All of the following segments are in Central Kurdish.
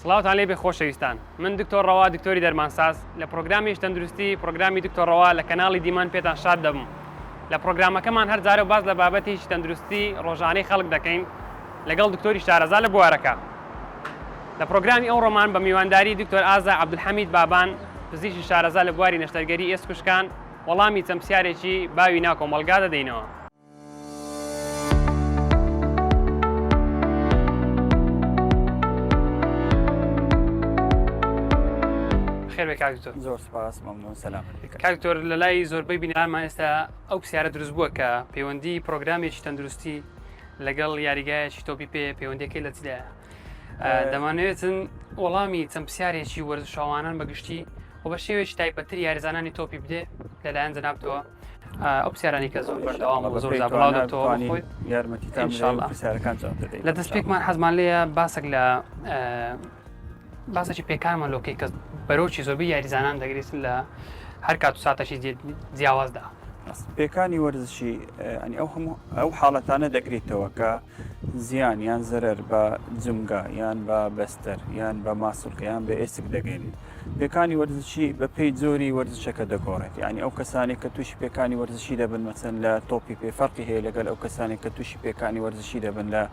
سڵاوتان لێ بێ خۆشەویستان. من دکتۆر ڕەوا دکتۆری دەرمانساز لە پرۆگرامی تەندروستی پرۆگرامی دکتۆر ڕەوا لە کەناڵی دیمان پێتان شاد دەبم. لە پرۆگرامەکەمان هەر جارە باز لە بابەتێکی تەندروستی ڕۆژانەی خەڵک دەکەین لەگەڵ دکتۆری شارەزا لە بوارەکە. لە پرۆگرامی ئەو ڕۆمان بە میوانداری دکتۆر ئازا عەبدولحەمید بابان پزیشکی شارەزا لە بواری نەشتەرگەری ئێست کوشکان وەڵامی چەند پرسیارێکی باوی ناکۆمەڵگا دەدەینەوە. خێر بێ کاک دکتۆر. زۆر سپاس، مەمنون، سەلام. کاک دکتۆر لە لای زۆربەی بینەرانمان ئێستا ئەو پرسیارە دروست بووە کە پەیوەندی پرۆگرامێکی تەندروستی لەگەڵ یاریگایەکی تۆپی پێ پەیوەندیەکەی لە چیدایە. دەمانەوێتن وەڵامی چەند پرسیارێکی وەرزشاوانان بەگشتی و بە شێوێکی تایبەتر یاریزانانی تۆپی بدێ لەلایەن جەنابتەوە. ئەو پرسیارانی کە زۆر بەردەوام و زۆر بڵاو دەبێتەوە بخۆی یارمەتیتان بدەین پرسیارەکان جواب دەدەین. لە دەست پێکمان حەزمان لێیە باسێک لە باسێکی پێکارمان لۆکەی کە بەرەوکی زۆربەی یاریزانان دەگرێتن لە هەر کات و ساتەشی جیاوازدا. پێکانی وەرزشی ئەو حاڵەتانە دەگرێتەوە کە زیان یان زەرەر بە جمگا یان بە بەستەر یان بە ماسوولکە یان بە ئێسک دەگەێنێت. پێکانی وەرزشی بە پێی جۆری وەرزشەکە دەگۆڕێت، یعنی ئەو کەسانێک کە تووشی پێکانی وەرزشی دەبن مەچەند لە تۆپی پێ فەرقی هەیە لەگەڵ ئەو کەسانێک کە تووشی پێکانی وەرزشی دەبن لە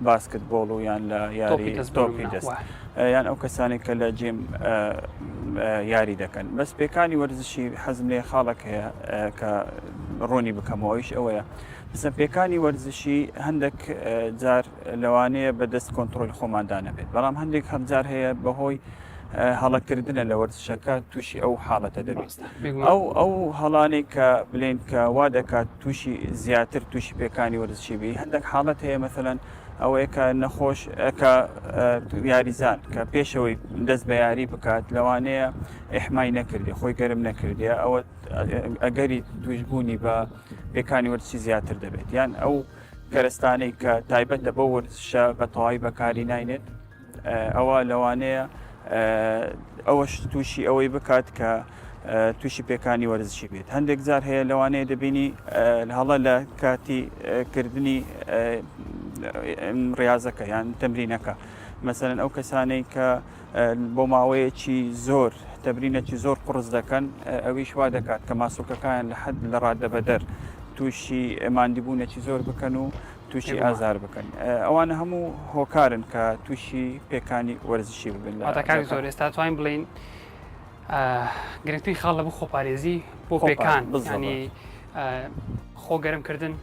باسکتبۆڵ و یان لە یاری تۆپی دەست یان ئەو کەسانێک کە لە جێم یاری دەکەن. بەس پێکانی وەرزشی حەزم لێ خاڵک هەیە کە ڕۆنی بکەمەوەیش ئەوەیە. مثلا پێکانی وەرزشی هەندێک جار لەوانەیە بەدەست کۆنتترۆل خۆماندان نەبێت، بەڵام هەندێک هەمجار هەیە بەهۆی هەڵەکردنە لە وەرزشەکە تووشی ئەو حاڵەتە دەبێت. ئەو هەڵانەی کە بڵێن کە وا دەکات تووشی زیاتر تووشی پێکانی وەرزشی بی هەندێک حاڵەت هەیە مەثەلەن ئەوەیە کە نەخۆش کە یاریزان کە پێشەوەی دەست بە یاری بکات لەوانەیە ئێحمای نەکردی خۆی گەرم نەکردی ئەوە ئەگەری دوژبوونی بە پێکانی وەرزشی زیاتر دەبێت، یان ئەو کەرستانەی کە تایبەتە بە وەرزشە بە تەواوی بەکاری ناینێت ئەوە لەوانەیە ئەوەش تووشی ئەوەی بکات کە تووشی پێکانی وەرزشی بێت. هەندێک جار هەیە لەوانەیە دەبینی هەڵە لە کاتی کردنی ڕاضەکە یان تەمرینەکە، مەسەرەن ئەو کەسانەی کە بۆ ماوەیەکی زۆر تەمرینێکی زۆر قڕز دەکەن ئەویش وا دەکات کە ماسوولکەکان لە حەد لە ڕادەبەدەر تووشی ماندیبوونێکی زۆر بکەن و تووشی ئازار بکەن. ئەوانە هەموو هۆکارن کە تووشی پێکانی وەرزشی ببن. ئەتەکانی زۆر ئێستا توانین بڵین گرنگترین خاڵ لە بۆ خۆپارێزی بۆ پێکان ینی خۆگەرمکردن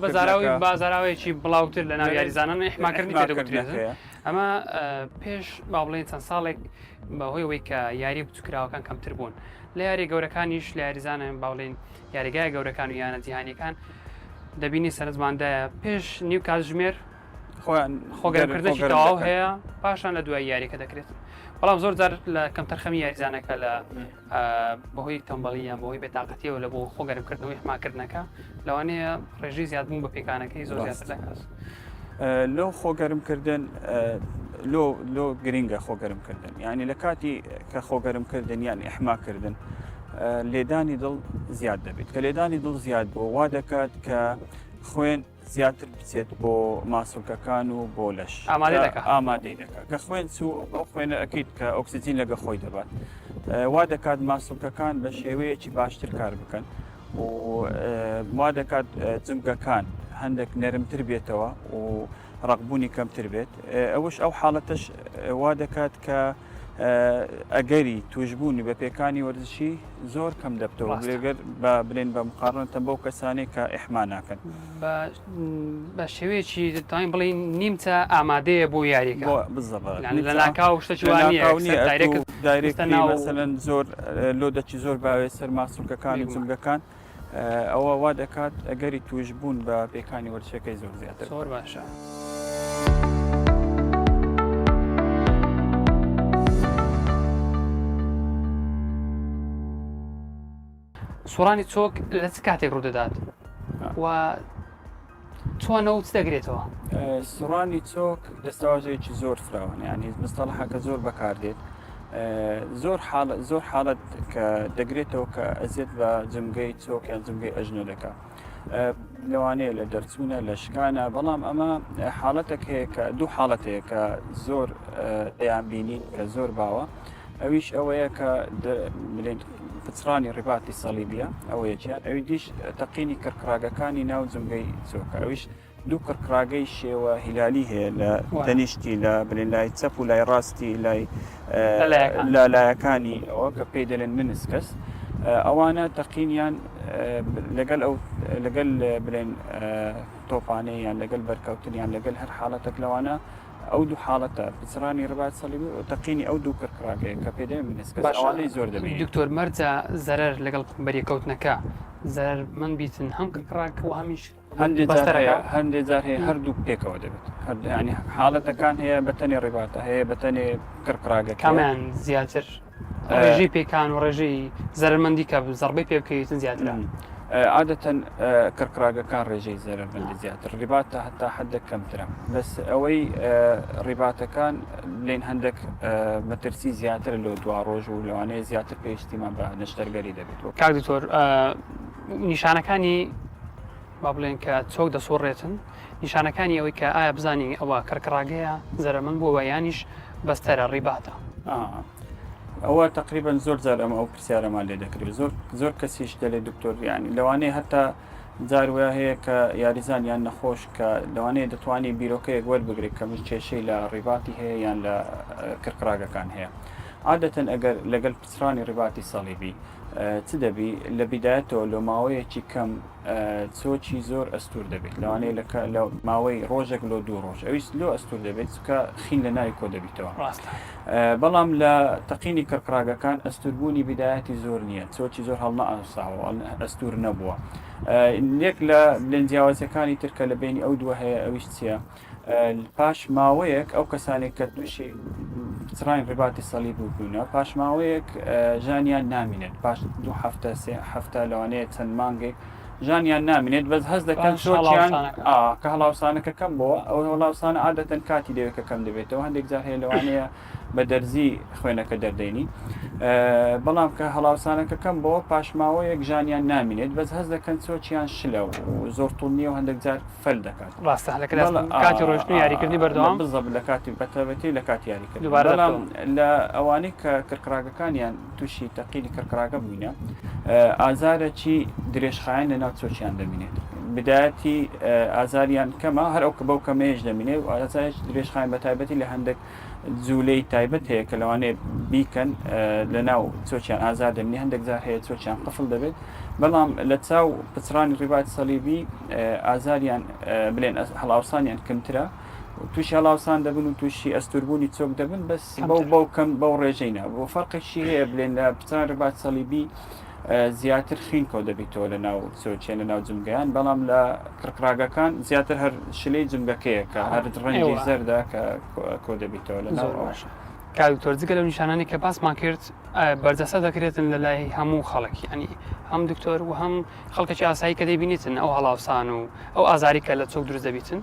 بەزاراوی بازاراوەیەکی بڵاوتر لە ناو یاریزانان ئێحماکردنی پێدەگوترێت. ئەمە پێش با بڵێن چەند ساڵێک بەهۆی ئەوەی کە یاری بچووکراوەکان کەمتر بوون لە یاری گەورەکانیش لە یاریزانە باڵێن یاریگای گەورەکان و یانە جیهانیەکان دەبینی سەرنجماندایە پێش نیو کاتژمێر خۆگەرمکردنی تەواو هەیە پاشان لە دوای یاریەکە دەکرێت. بەڵام زۆر جار لە کەمتەرخەمی یاریزانەکە لە بەهۆی تەمبەڵی یان بەهۆی بێتاقەتیەوە لە بۆ خۆگەرمکردنەوەی حماکردنەکە لەوانەیە ڕێژەی زیادبوون بە پێکانەکەی زۆر زیاتر دەکات. لۆ خۆگەرمکردن لۆ گرینگە خۆگەرمکردن، یعنی لە کاتی کە خۆگەرمکردن یان ئێحماکردن لێدانی دڵ زیاد دەبێت، کە لێدانی دڵ زیاد بۆ وا دەکات کە خوێن زیاتر بچێت بۆ ماسوولکەکان و بۆ لەش ئامادەی دەکات کە خوێن چوو ئەو خوێنە ئەکەیت کە ئۆکسسیجین لەگە خۆی دەبات، وا دەکات ماسوولکەکان بە شێوەیەکی باشتر کار بکەن و وا دەکات جمگەکان هەندێک نەرمتر بێتەوە و ڕقبوونی کەمتر بێت. ئەوش ئەو حاڵەتەش وا دەکات کە ئەگەری توشبوونی بە پێکانی وەرزشی زۆر کەم دەبتەوە لەگەر بە بڵێن بە مقارنەتە بەو کەسانێک کە ئێحما ناکەن بە شێوەیەکی دەتوانین بڵین نیمچە ئامادەیە بۆ یاریەکە لە لاکاو شتێکی دایرێکتی مەسەلەن زۆر لۆدەکی زۆر باوێ سەر ماسوولکەکان و جمگەکان ئەوە وا دەکات ئەگەری توشبوون بە پێکانی وەرزشەکەی زۆر زیاتر. زۆر باشە. سوڕانی چۆک لە چ کاتێک ڕوودەدات و چۆنەوە چ دەگرێتەوە؟ سوڕانی چۆک دەستەواژەیەکی زۆر فراوانە، ینی مستەڵەحەکە زۆر بەکاردێت. زۆر حاڵەت کە دەگرێتەوە کە ئەزیێت بە جمگەی چۆک یان جمگەی ئەژنۆلەکە. لەوانەیە لە دەرچوونە لە شکانە بەڵام ئەمە حاڵەتێک هەیە کە دوو حاڵەت هەیە کە زۆر دەیان بینین کە زۆر باوە ئەویش ئەوەیە کە بڵێن پچڕانی ڕیباتی سەلیبیە ئەوەیەکیان ئەوی دیش تەقینی کڕکراگەکانی ناو جمگەی چۆکە ئەویش دوو کڕکراگەی شێوە هیلالی هەیە لە تەنیشتی لە بڵێن لای چەپ و لای ڕاستی لای لایەکانی ئەوە کە پێی دەڵێن منسکەس ئەوانە تەقینیان لەگەل بڵێن تۆپانەیان لەگەل بەرکەوتنیان لەگەل هەر حاڵەتێک لەوانە ئەو دوو حاڵەتە پچڕانی ڕبات سەلیبی و تەقینی ئەو دوو کڕکراگەیە کە پێ دەڵێن منسکەس ئەوانەی زۆر دەبێت. دکتۆر مەرجە زەرەر لەگەڵ بەریەکەوتنەکە زەرمەند بیتن هەم کڕکراک و هەمیش هەندێک جار هەیە هەردوو پێکەوە دەبێت ینی حاڵەتەکان هەیە بەتەنێ ڕێباتە هەیە بەتەنێ کڕکراگە کامیان زیاتر ڕێژی پێکان و ڕێژەی زەرمەندی کە زەربەی پێ بکەویتن زیاترە عادەتەن کڕکراگەکان ڕێژەی زەرمەندی زیاتر ڕیباتە هەتا حدێک کەمترە بەس ئەوەی ڕیباتەکان لێن هەندێک مەترسی زیاتر لە دوا ڕۆژ و لەوانەیە زیاتر پێویستیمان بە نەشتەرگەری دەبێت. کاک دکتۆر نیشانەکانی با بڵێن کە چۆک دەسۆڕێتن نیشانەکانی ئەوەی کە ئایا بزانین ئەوە کڕکراگەیە زەرمەند بۆ وەیانیش بەستەرە ڕیباتە. ئەوە تقریبان زۆر جار ئەمە ئەو پرسیارەمان لێ دەکرێت زۆر کەسیش دەڵێت دکتۆر یانی لەوانەیە هەتا جار وایە هەیە کە یاریزان یان نەخۆش کە لەوانەیە دەتوانێت بیرۆکەیەک وەربگرێت کە کێشەی لە ڕیباتی هەیە یان لە کڕکراگەکان هەیە. عادەتەن ئەگەر لەگەڵ پچڕانی ڕیباتی سەلیبی چ دەبی لە بیدایەتەوە لە ماوەیەکی کەم چۆکی زۆر ئەستور دەبێت لەوانەیە لە ماوەی ڕۆژێک لۆ دوو ڕۆژ ئەویش لۆ ئەستور دەبێت کە خین لە ناوی کۆ دەبیتەوە. بەڵام لە تەقینی کڕکراگەکان ئەستوربوونی بیدایەتی زۆر نییە چۆکی زۆر هەڵ نەئاساوە ئەستور نەبووە. لێک لە بڵێن جیاوازەکانی ترکە لە بینی ئەو دووە هەیە ئەویش چییە؟ پاش ماوەیەک ئەو کەسانێک کە تووشی پچڕانی ڕیباتی سەلیبی بوونە پاش ماوەیەک ژانیان نامینێت پاش 2 هەفتە 3 هەفتە لەوانەیە چەند مانگێک ژانیان نامینێت بەس هەست دەکەن چۆچیان کە هەڵاوسانەکە کەم بۆ ئەو هەڵاوسانە عادەتەن کاتی دەوێت کەم دەبێتەوە هەندێک جار هەیە لەوانەیە بە دەرزی خوێنەکە دەردەینی بەڵام کە هەڵاوسانەکە کەم بۆ پاشماوەیەک ژانیان نامینێت بەس هەست دەکەن چۆچیان شلە و زۆر توڵ نییە و هەندێک جار فەل دەکات ڕاستە کاتی ڕۆژنی یاریکردنی بەردەوام بزەب لە کاتی بەتەبەتی لە کاتی یاریکردن بەڵام لە ئەوانەی کە کڕکراگەکانیان تووشی تەقینی کڕکراگە بووینە ئازارێکی درێژخایەن لە ناو چۆچیان دەبینێت بدایەتی ئازاریان کەمە هەر ئەو کە بەو کەمەیەش دەبینێت و ئازارێک درێژخایەن بەتایبەتی لە هەندێک جوولەی تایبەت هەیە کە لەوانەیە بیکەن لە ناو چۆچیان ئازار دەبینێت هەندێک جار هەیە چۆچیان قفڵ دەبێت بەڵام لە چاو پچڕانی ڕیباتی سەلیبی ئازاریان بڵێن هەڵاوسانیان کەمترە تووشی هەڵاوسان دەبن و تووشی ئەستوربوونی چۆک دەبن بەس بەو کەم بەو ڕێژەینە بۆ فەرقێکی هەیە بڵێن لە پچڕانی ڕیباتی سەلیبی زیاتر خین کۆ دەبیتەوە لە ناو چۆچیان لە ناو جمگەیان بەڵام لە کڕکراگەکان زیاتر هەر شلەی جمگەکەیە کە هەر ڕەنگی زەردا کە کۆ دەبیتەوە لە ناو کاکتۆر جگە لەو نیشانانی کە باسمان کرد بەرجەسە دەکرێتن لە لای هەموو خەڵکی ینی هەم دکتۆر و هەم خەڵکەی ئاسایی کە دەبینیتن ئەو هەڵاوسان و ئەو ئازاری کە لە چۆک دروست دەبیتن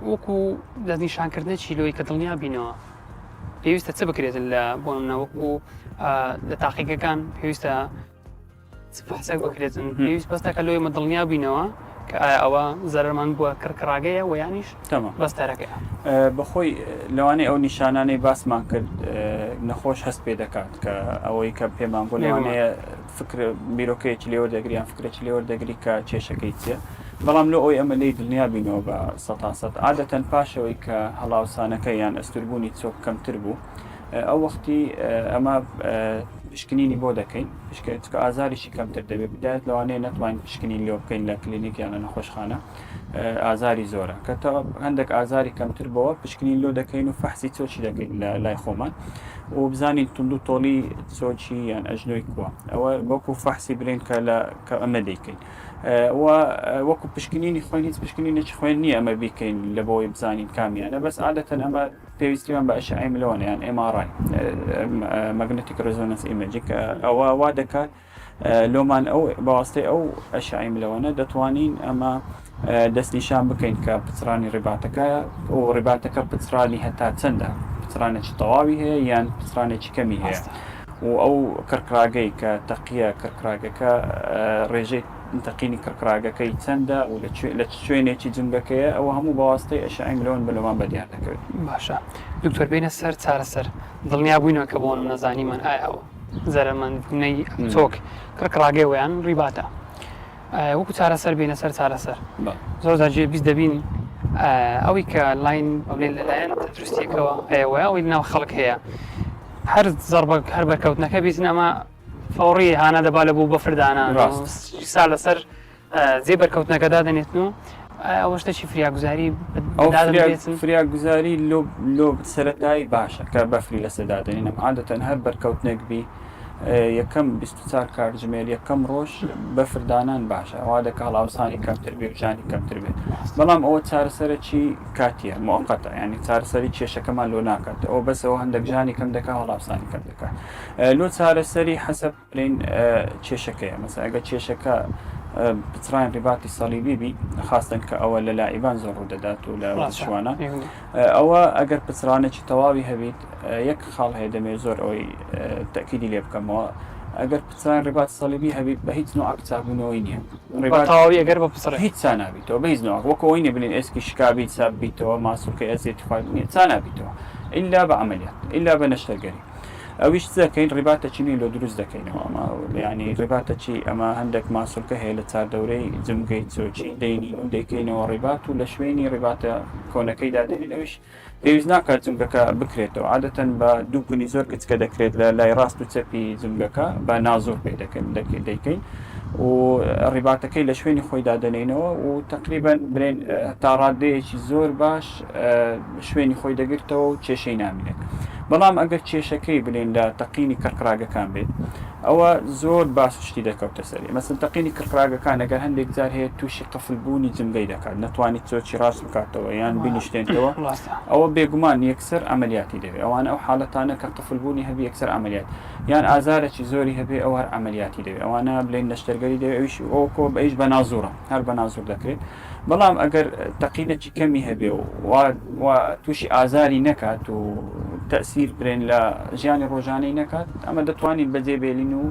وەکو دەستنیشانکردنی چیلۆی کە دڵنیا بینەوە پێویستە چ بکرێت لە بۆ نەوەکو لە تاقیەکان پێویستە حساب بکرێتن پێویست بەستە کە لۆی مەدڵنیا بینەوە کە ئایا ئەوە زەرمەند بووە کڕکراگەیە و یانیش بەستەرەکەیە بەخۆی لەوانەیە ئەو نیشانانەی باسمان کرد نەخۆش هەست پێ دەکات کە ئەوەی کە پێمان بۆ لەوانەیە فکر بیرۆکەیەکی لێوەردەگریان فکرێکی لێوەردەگری کە کێشەکەی چیە بەڵام لە ئەوی ئەمە لی دڵنیا بینەوە بە 100% عادەتەن پاشەوەی کە هەڵاوسانەکە یان ئەستوربوونی چۆک کەمتر بوو ئەو وەختی ئەمە پشکنینی بۆ دەکەین پشکە ئازاریشی کەمتر دەبێت بدایەت لەوانەیە نەتوانین پشکنین لێ بکەین لە کلینیک یان لە نەخۆشخانە ئازاری زۆرە کە تا هەندێک ئازاری کەمتر بەوە پشکنین لۆ دەکەین و فەحسی چۆچی دەکەین لە لای خۆمان و بزانین تونند و تۆڵی چۆچی یان ئەژنۆی کووە ئەوە وەکو فەحسی برین کە ئەمە دەیکەین وەکو پشکنینی خوێن هیچ پشکنینێکی خوێن نییە ئەمە بیکەین لە بۆی بزانین کامیانە بەس عادەتەن ئەمە پێویستیمان بە ئەشعەی ملۆنیان MRI ماگنتیک ڕێزۆنەنس ئیمەجینگ ئەوە وا دەکات لۆمان ئەو بەواسطەی ئەو ئەشعەی ملەوەنە دەتوانین ئەمە دەستنیشان بکەین کە پچڕانی ڕێباتەکەیە و ڕێباتەکە پچڕانی هەتا چەندە پچڕانێکی تەواوی هەیە یان پچڕانێکی کەمی هەیە و ئەو کڕکراگەی کە تەقیە کڕکراگەکە ڕێژەی تەقینی کڕکراگەکەی چەندە و لە شوێنێکی جنگەکەیە ئەوە هەموو بەواستەی ئەشعین لەوان بەلەوان بەدیان دەکەوێت. باشە دکتۆر بینە سەر چارەسەر دڵنیا بووینەوە کە بۆن نەزانیمان ئایاوە زەرمەندبوونەی تۆک کڕکراگەی ویان ڕیباتە وەکو چارەسەر بینە سەر چارەسەر زۆر جارجێ بیست دەبین ئەوی کە لاین بڵێن لەلایەن دروستیەکەوە هەیەوە ئەوی ناو خەڵک هەیە هەر زەربەک هەر بەرکەوتنەکە بیزن ئەمە فەوڕی هانە دەبا لە بوو بەفردانە سا لەسەر جێ بەرکەوتنەکەدا دەنێتن و ئەوە شتێکی فریاگوزاری فریاگوزاری لۆ سەرەتایی باشە کە بەفری لەسەردادنین عادەتەن هەر بەرکەوتنێک بی یەکەم 24 کاتژمێر یەکەم ڕۆژ بەفردانان باشە ئەوا دەکە هەڵاوسانی کەمتر بێ و ژانی کەمتر بێت بەڵام ئەوە چارەسەرێکی کاتیە موقەتە ینی چارەسەری کێشەکەمان لۆ ناکات ئەو بەسەوە هەندێک ژانی کەم دەکات هەڵاوسانی کەم دەکات لۆ چارەسەری حەسەب بڵین کێشەکەیە مەسەڵەن ئەگەر کێشەکە بچڕان ڕیباتی سەلیبی بی خاستن کە ئەوە لە لاعیبان زۆر ڕوو دەدات و لە شوانە ئەوە ئەگەر پچڕانێکی تەواوی هەبیت یەک خاڵ هەیە دەمێ زۆر ئەوەی تەکیدی لێ بکەمەوە ئەگەر پچڕان ڕیبات سەلیبی هەبیت بە هیچ نوع چاکبوونەوەی نییە تەواوی ئەگەر بە پچڕ هیچ چانابیتەوە بە هیچ نوع وەکەوەی نە بڵین ئێسکی شکابی چاپ بیتەوە ماسوولکە ئەزێتی فایل نییە چانابیتەوە ئیلا بە عەمەلیات ئیلا بە نەشتەرگەری ئەویش دەکەین ڕیباتەکی نین لە دروست دەکەینەوە ئەمە ینی ڕیباتەکی ئەمە هەندێک ماسوولکە هەیە لە چاردەورەی جمگەی چۆچی دەینی و دەیکەینەوە ڕیبات و لە شوێنی ڕیباتە کۆنەکەیدا دەین ئەویش پێویست ناکات جمگەکە بکرێتەوە عادەتەن بە دوو پونی زۆر کچکە دەکرێت لە لای ڕاست و چەپی جمگەکە بە نازۆر پێ دەکەین و ڕیباتەکەی لە شوێنی خۆیدا دەنێنەوە و تقریبان برێن تا ڕادەیەکی زۆر باش شوێنی خۆی دەگرتەوە و کێشەی نامێنێت بەڵام ئەگەر کێشەکەی بلێن لە تەقینی کڕکراگەکان بێت ئەوە زۆر باس شتی دەکەوتە سەری مەسەڵەن تەقینی کڕکراگەکان ئەگەر هەندێک جار هەیە تووشی قفلبوونی جمگەی دەکات نەتوانێت چۆچی ڕاست بکاتەوە یان بینیشتێنەوە ئەوە بێگومان یەکسەر ئەمەلیاتی دەوێت ئەوانە ئەو حاڵەتانە کە قفلبوونی هەبی یەکسەر ئەمەلیات یان ئازارێکی زۆری هەبێ ئەو هەر ئەمەلیاتی دەوێت ئەوانە بلێن نەشتەرگەری دەوێت ئەویش ئەوکۆ بەئیش بە نازوورە هەر بە نازوور دەکرێت بەڵام ئەگەر تەقینێکی کەمی هەبێ و تووشی ئازاری نەکات و تەسیر برێن لە ژیانی ڕۆژانەی نەکات ئەمە دەتوانین بەجێبێلین و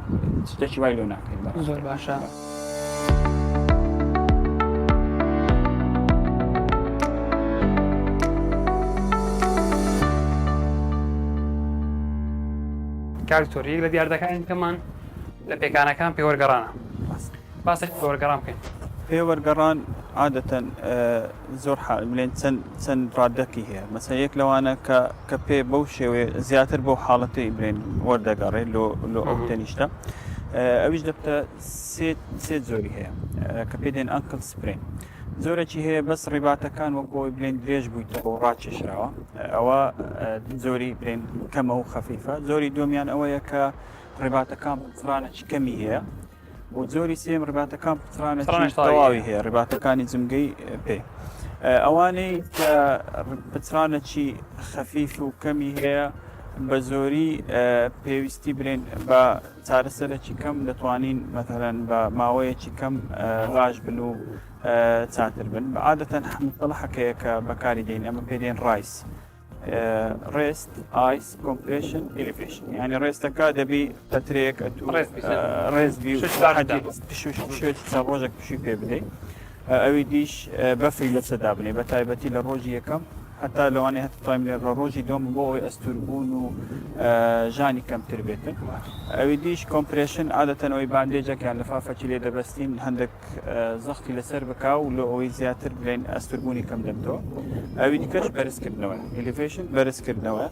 شتێکی وای لۆ ناکەین زۆر باشە. کاکتۆر یەک لە دیاردەکانمان لە پێکانەکان پێوەرگەڕانە باسێک پێوەرگەڕان بکەین. پێوەرگەڕان عادەتەن زۆر بڵێن چەند ڕادەکی هەیە مەسەڵەن یەک لەوانە کە پێ بەو شێوێ زیاتر بەو حاڵەتی بڵێن وەردەگەڕێت لۆ ئەو تەنیشتە ئەویش دەبتە سێ زۆری هەیە کە پێ دێن ئەنکڵ سپرین زۆرێکی هەیە بەس ڕیباتەکان وەکۆی بڵێن درێژ بوویتە بۆ ڕاکێشراوە ئەوە زۆری بڵێن کەمە و خەفیفە زۆری دومیان ئەوەیە کە ڕێباتەکان پچڕانێکی کەمی هەیە و زۆری سێم ڕێباتەکان پچڕانێکی تەواوی هەیە ڕێباتەکانی جمگەی پێ ئەوانەی کە پچڕانێکی خەفیف و کەمی هەیە بە زۆری پێویستی برێن بە چارەسەرێکی کەم دەتوانین مەتەلەن بە ماوەیەکی کەم ڕاش بن و چاتر بن عادەتەن مصطلحەکەیە کە بەکاری دێن ئەمە پێ دێن ڕایس ڕێست ئایس کۆمپرێشن ئێلیڤیشن یعنی ڕێستەکە دەبی پەترێک ڕێزبی شوێتی چەند ڕۆژێک پشی پێ بدەیت ئەوی دیش بەفری لەسەدا بنێ بە تایبەتی لە ڕۆژی یەکەم هەتا لەوانەیە هەتتایم لێ ڕۆژی دۆم بۆ ئەوەی ئەستوربوون و ژانی کەمتر بێتن ئەوی دیش کۆمپرێشن عادەتەنەوەی باندێجەکیان لەفافەکی لێ دەبەستین هەندێک زەختی لەسەر بکاو لە ئەوەی زیاتر بڵێن ئەستوربوونی کەم دەبتەوە ئەوی دیکەش بەرزکردنەوە ئێلیڤیشن بەرزکردنەوە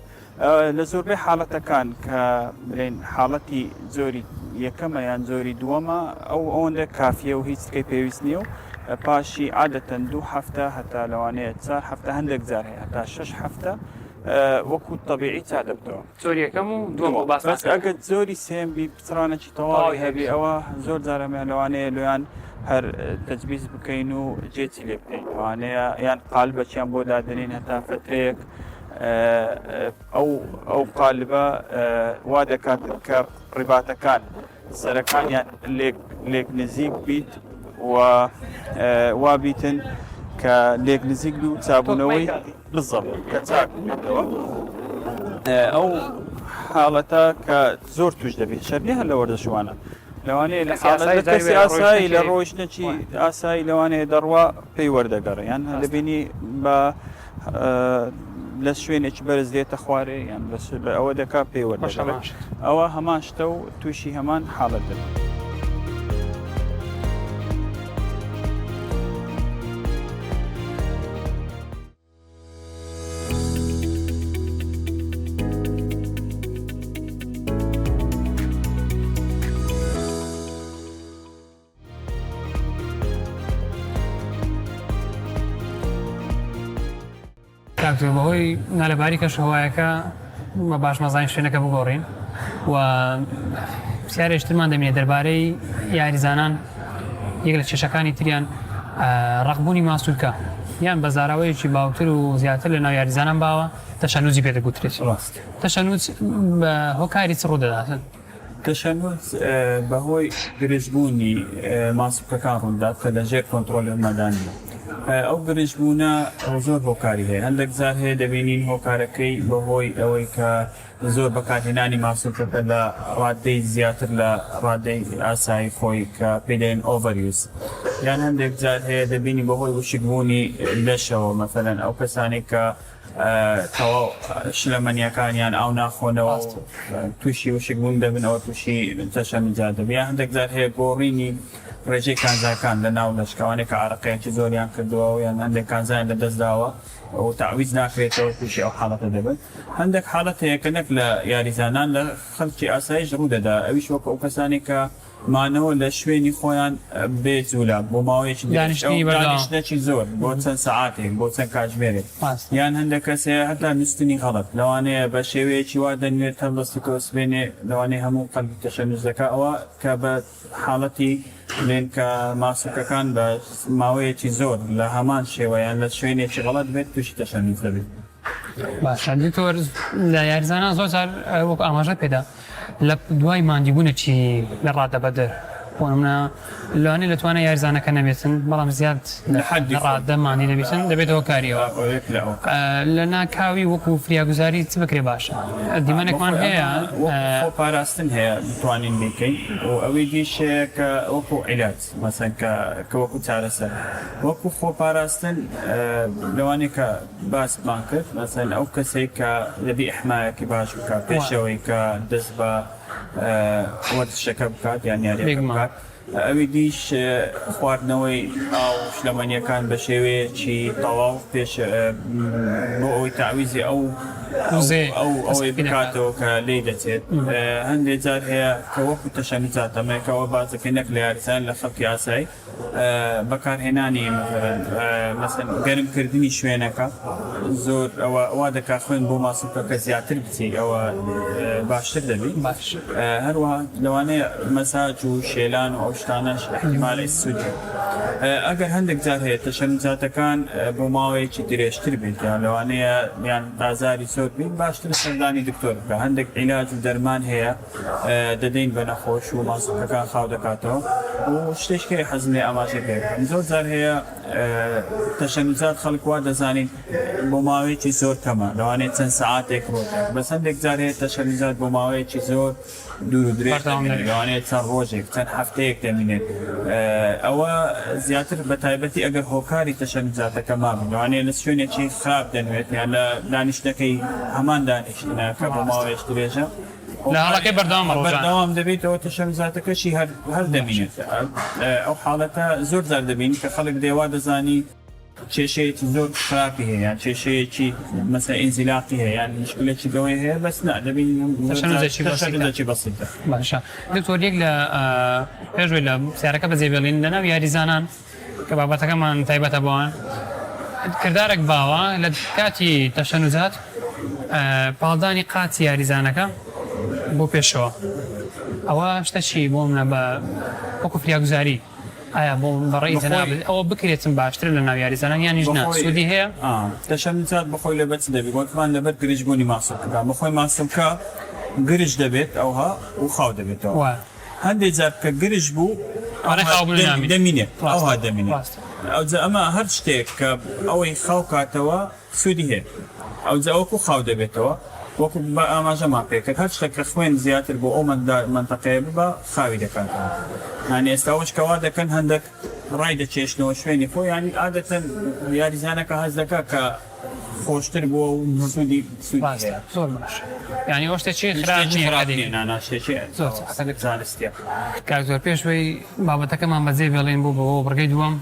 لە زۆربەی حاڵەتەکان کە بڵێن حاڵەتی زۆری یەکەمە یان زۆری دووەمە ئەوەندە کافیە و هیچ تکەی پێویست نییە و پاشی عادەتەن 2 هەفتە هەتا لەوانەیە 4 هەفتە هەندێک جار هەیە هەتا 6 هەفتە وەکو تەبیعی چا دەبتەوە زۆر یەکەم و دووەم باس ئەگەر زۆری سێم بی پچڕانێکی تەواوی هەبی ئەوە زۆر جارەمیان لەوانەیە لۆیان هەر تەجویز بکەین و جێچی لێ بکەین ئەوانەیە یان قالبەچیان بۆ دادنین هەتا فترەیەک ئەو قالبە وا دەکات کە ڕیباتەکان سەرەکانیان لێک نزیک بیت وا بیتن کە لێک نزیک و چابوونەوەی بزەڵ کە چاک بێتەوە ئەو حاڵەتە کە زۆر توش دەبێت شەرنی هەر لە وەردەشوانە لەوانەیە لە حاڵەت کەسی ئاسایی لە ڕۆیشتنەکی ئاسایی لەوانەیە دەڕوا پێی وەردەگەڕێ یان دەبینی بە لە شوێنێکی بەرز دێتە خوارێ یان بە ئەوە دەکا پێی وەردەگەڕێت ئەوە هەمان شتە و تووشی هەمان حاڵەت دەبێت. بەهۆی نالەباری کەشەوایەکە بە باش مەزانین شوێنەکە بگۆڕین و پرسیارێشترمان دەمێنێت دەربارەی یاریزانان یەک لە کێشەکانی تریان ڕقبوونی ماسوولکە یان بە زاراوەیەکی باوتر و زیاتر لە ناو یاریزانان باوە تەشەنووزی پێدەگوترێت. تەشەنووز بە هۆکاری چ ڕوودەداتن؟ تەشەنووز بەهۆی گرژبوونی ماسوولکەکان ڕوودات کە لەژێر کۆنتڕۆلی مەدانی ئەو گرژبوونە زۆر هۆکاری هەیە هەندێک جار هەیە دەبینین هۆکارەکەی بەهۆی ئەوەی کە زۆر بەکارهێنانی ماسوولکەکە لە ڕادەی زیاتر لە ڕادەی ئاسایی خۆی کە پێدەین ئۆڤەریوز یان هەندێک جار هەیە دەبینی بەهۆی وشکبوونی لەشەوە مەسەلەن ئەو کەسانی کە تەواو شلەمەنیەکانیان ئاو ناخۆنەوە تووشی وشکبوون دەبن ئەوە تووشی تەشەنووزات دەبێت یان هەندێک جار هەیە گۆڕینی ڕێژەی کانزاکان لە ناو لەشکەوانێک کە عەرەقەیەکی زۆریان کردووە یان هەندێک کانزایان لەدەستداوە و تعویز ناکرێتەوە تووشی ئەو حاڵەتە دەبێت. هەندێک حاڵەت هەیە کە نەک لە یاریزانان لە خەڵکی ئاساییش ڕوودەدا ئەویش وەکو ئەو کەسانی کە مانەوە لە شوێنی خۆیان بێجوولە بۆ ماوەیەکی دانیشتێکی زۆر بۆ چەند سەعاتێک بۆ چەند کاتژمێرێک یان هەندێک کەس هەیە هەتا نووستنی غەڵەت لەوانەیە بە شێوەیەکی وا دەنوێت هەڵدەستی کۆسبێنێ لەوانەیە هەموو قەلبی تەشەنووز دەکا ئەوە کە بە حاڵەتی لێن کە ماسوولکەکان بە ماوەیەکی زۆر لە هەمان شێوەیان لە شوێنێکی غەڵەت بێت تووشی تەشەنووز دەبێت. باشە دکتۆر لە یاریزانان زۆر جار وەکو ئاماژە پێدا لە دوای ماندیبوونێکی لە ڕادە بەدەر بۆ نمونە لەوانەیە دەتوانێت یاریزانەکە نەبێتن بەڵام زیاد لە ڕادە مانی دەبێتن دەبێتەوە کاریەوە لە ناکاوی وەکو فریاگوزاری چ بکرێ باشە دیمەنێکمان هەیە خۆپاراستن هەیە بتوانین بیکەین و ئەوەی دیشەیە کە وەکو عیلاج مەسەن کە وەکو چارەسەر وەکو خۆپاراستن لەوانەیە کە باسمان کرد مەسەن ئەو کەسێک کە دەبی ئەحمایەکی باش بکە پێشەوەی کە دەست بە وەرزشەکە بکات یان یاریەکە بکات ئەوی دیش خواردنەوەی ئاو شلەمەنیەکان بە شێوەیەکی تەواو پێش بۆ ئەوەی تعویزی ئەوەی بکاتەوە کە لێی دەچێت هەندێک جار هەیە کە وەکو تەشەنووزات ئەمریکاوە بازەکەی نەک لە یاریزان لە خەڵکی ئاسایی بەکارهێنانی مەسەن گەرمکردنی شوێنەکە زۆر ئەوە دەکا خوێن بۆ ماسوولکەکە زیاتر بچی ئەوە باشتر دەبێت هەروەها لەوانەیە مەساج و شێلان و ئەو شتانەش احتیمالی سوودی ئەگەر هەندێک جار هەیە تەشەنووزاتەکان بۆ ماوەیەکی درێژتر بێت یان لەوانەیە یان بازاری زۆر بێت باشتر سەردانی دکتۆر بکە هەندێک عیلاج و دەرمان هەیە دەدەین بە نەخۆش و ماسوولکەکان خاو دەکاتەوە و شتێکی حەزم لێ ئاماژە پێ زۆر جار هەیە تەشەنووزات خەڵک وا دەزانین بۆ ماوەیەکی زۆر کەمە لەوانەیە چەند سەعاتێک ڕۆژێک بەس هەندێک جار هەیە تەشەنووزات بۆ ماوەیەکی زۆر دوور و درێژ لەوانەیە چەند ڕۆژێک چەند هەفتەیەک دەمێنێت ئەوە زیاتر بە تایبەتی ئەگەر هۆکاری تەشەنووزاتەکە مابن لەوانەیە لە شوێنێکی خراپ دەنوێت یان لە دانیشتەکەی هەمان دانیشتنەکە بۆ ماوەیەکی درێژە لە هەڵەکەی بەردەوام دەبێتەوە تەشەنووزاتەکەشی هەر دەبینێت ئەو حاڵەتە زۆر جار دەبین کە خەڵک دێوا دەزانی کێشەیەکی زۆر خراپی هەیە یان کێشەیەکی مەسەلەن ئینزیلاقی هەیە یان مشکلێکی گەورەی هەیە بەس نا دەبینی تەشەنووزێکی بەسیطە. باشە دکتۆر یەک لە پێشوەی لە پرسیارەکە بەجێبێڵین لەناو یاریزانان کە بابەتەکەمان تایبەتە بۆوان کردارێک باوە لە کاتی تەشەنووزات پاڵدانی قاچی یاریزانەکە بۆ پێشەوە ئەوە شتە چی بۆ منە بە وەکو فریاگوزاری ئایا بۆ بەڕێی جەناب ئەوە بکرێتن باشتر لە ناو یاریزانان یانیش نا سوودی هەیە تەشەنووزات بەخۆی لەبەر دەبێت وەکمان لەبەر گرژبوونی ماسوولکەکە بەخۆی ماسوولکە گرژ دەبێت ئەوها و خاو دەبێتەوە هەندێک جار کە گرژ بوو دەمینێت ئەوها دەمینێت ئەوجا ئەمە هەر شتێک کە ئەوەی خاو کاتەوە سوودی هەیە ئەوجا وەکو خاو دەبێتەوە وەکو بە ئاماژەمان پێکرد هەر شتێک خوێن زیاتر بۆ ئەو منتەقەیە ببە خاوی دەکەن. هەنی ئێستا ئەوەشکەوا دەکەن هەندێک ڕای دەچێشنەوە شوێنی خۆ ینی عادەتەن یاریزانەکە هەز دەکە کە خۆشتر بۆ سوودی زۆر باش ینی ئەو شتێکی خراپنیێناناشتێکی کاک زۆر پێشوەی بابەتەکەمان بەجێ بێڵێن بوو بەوە بڕگەی دووەم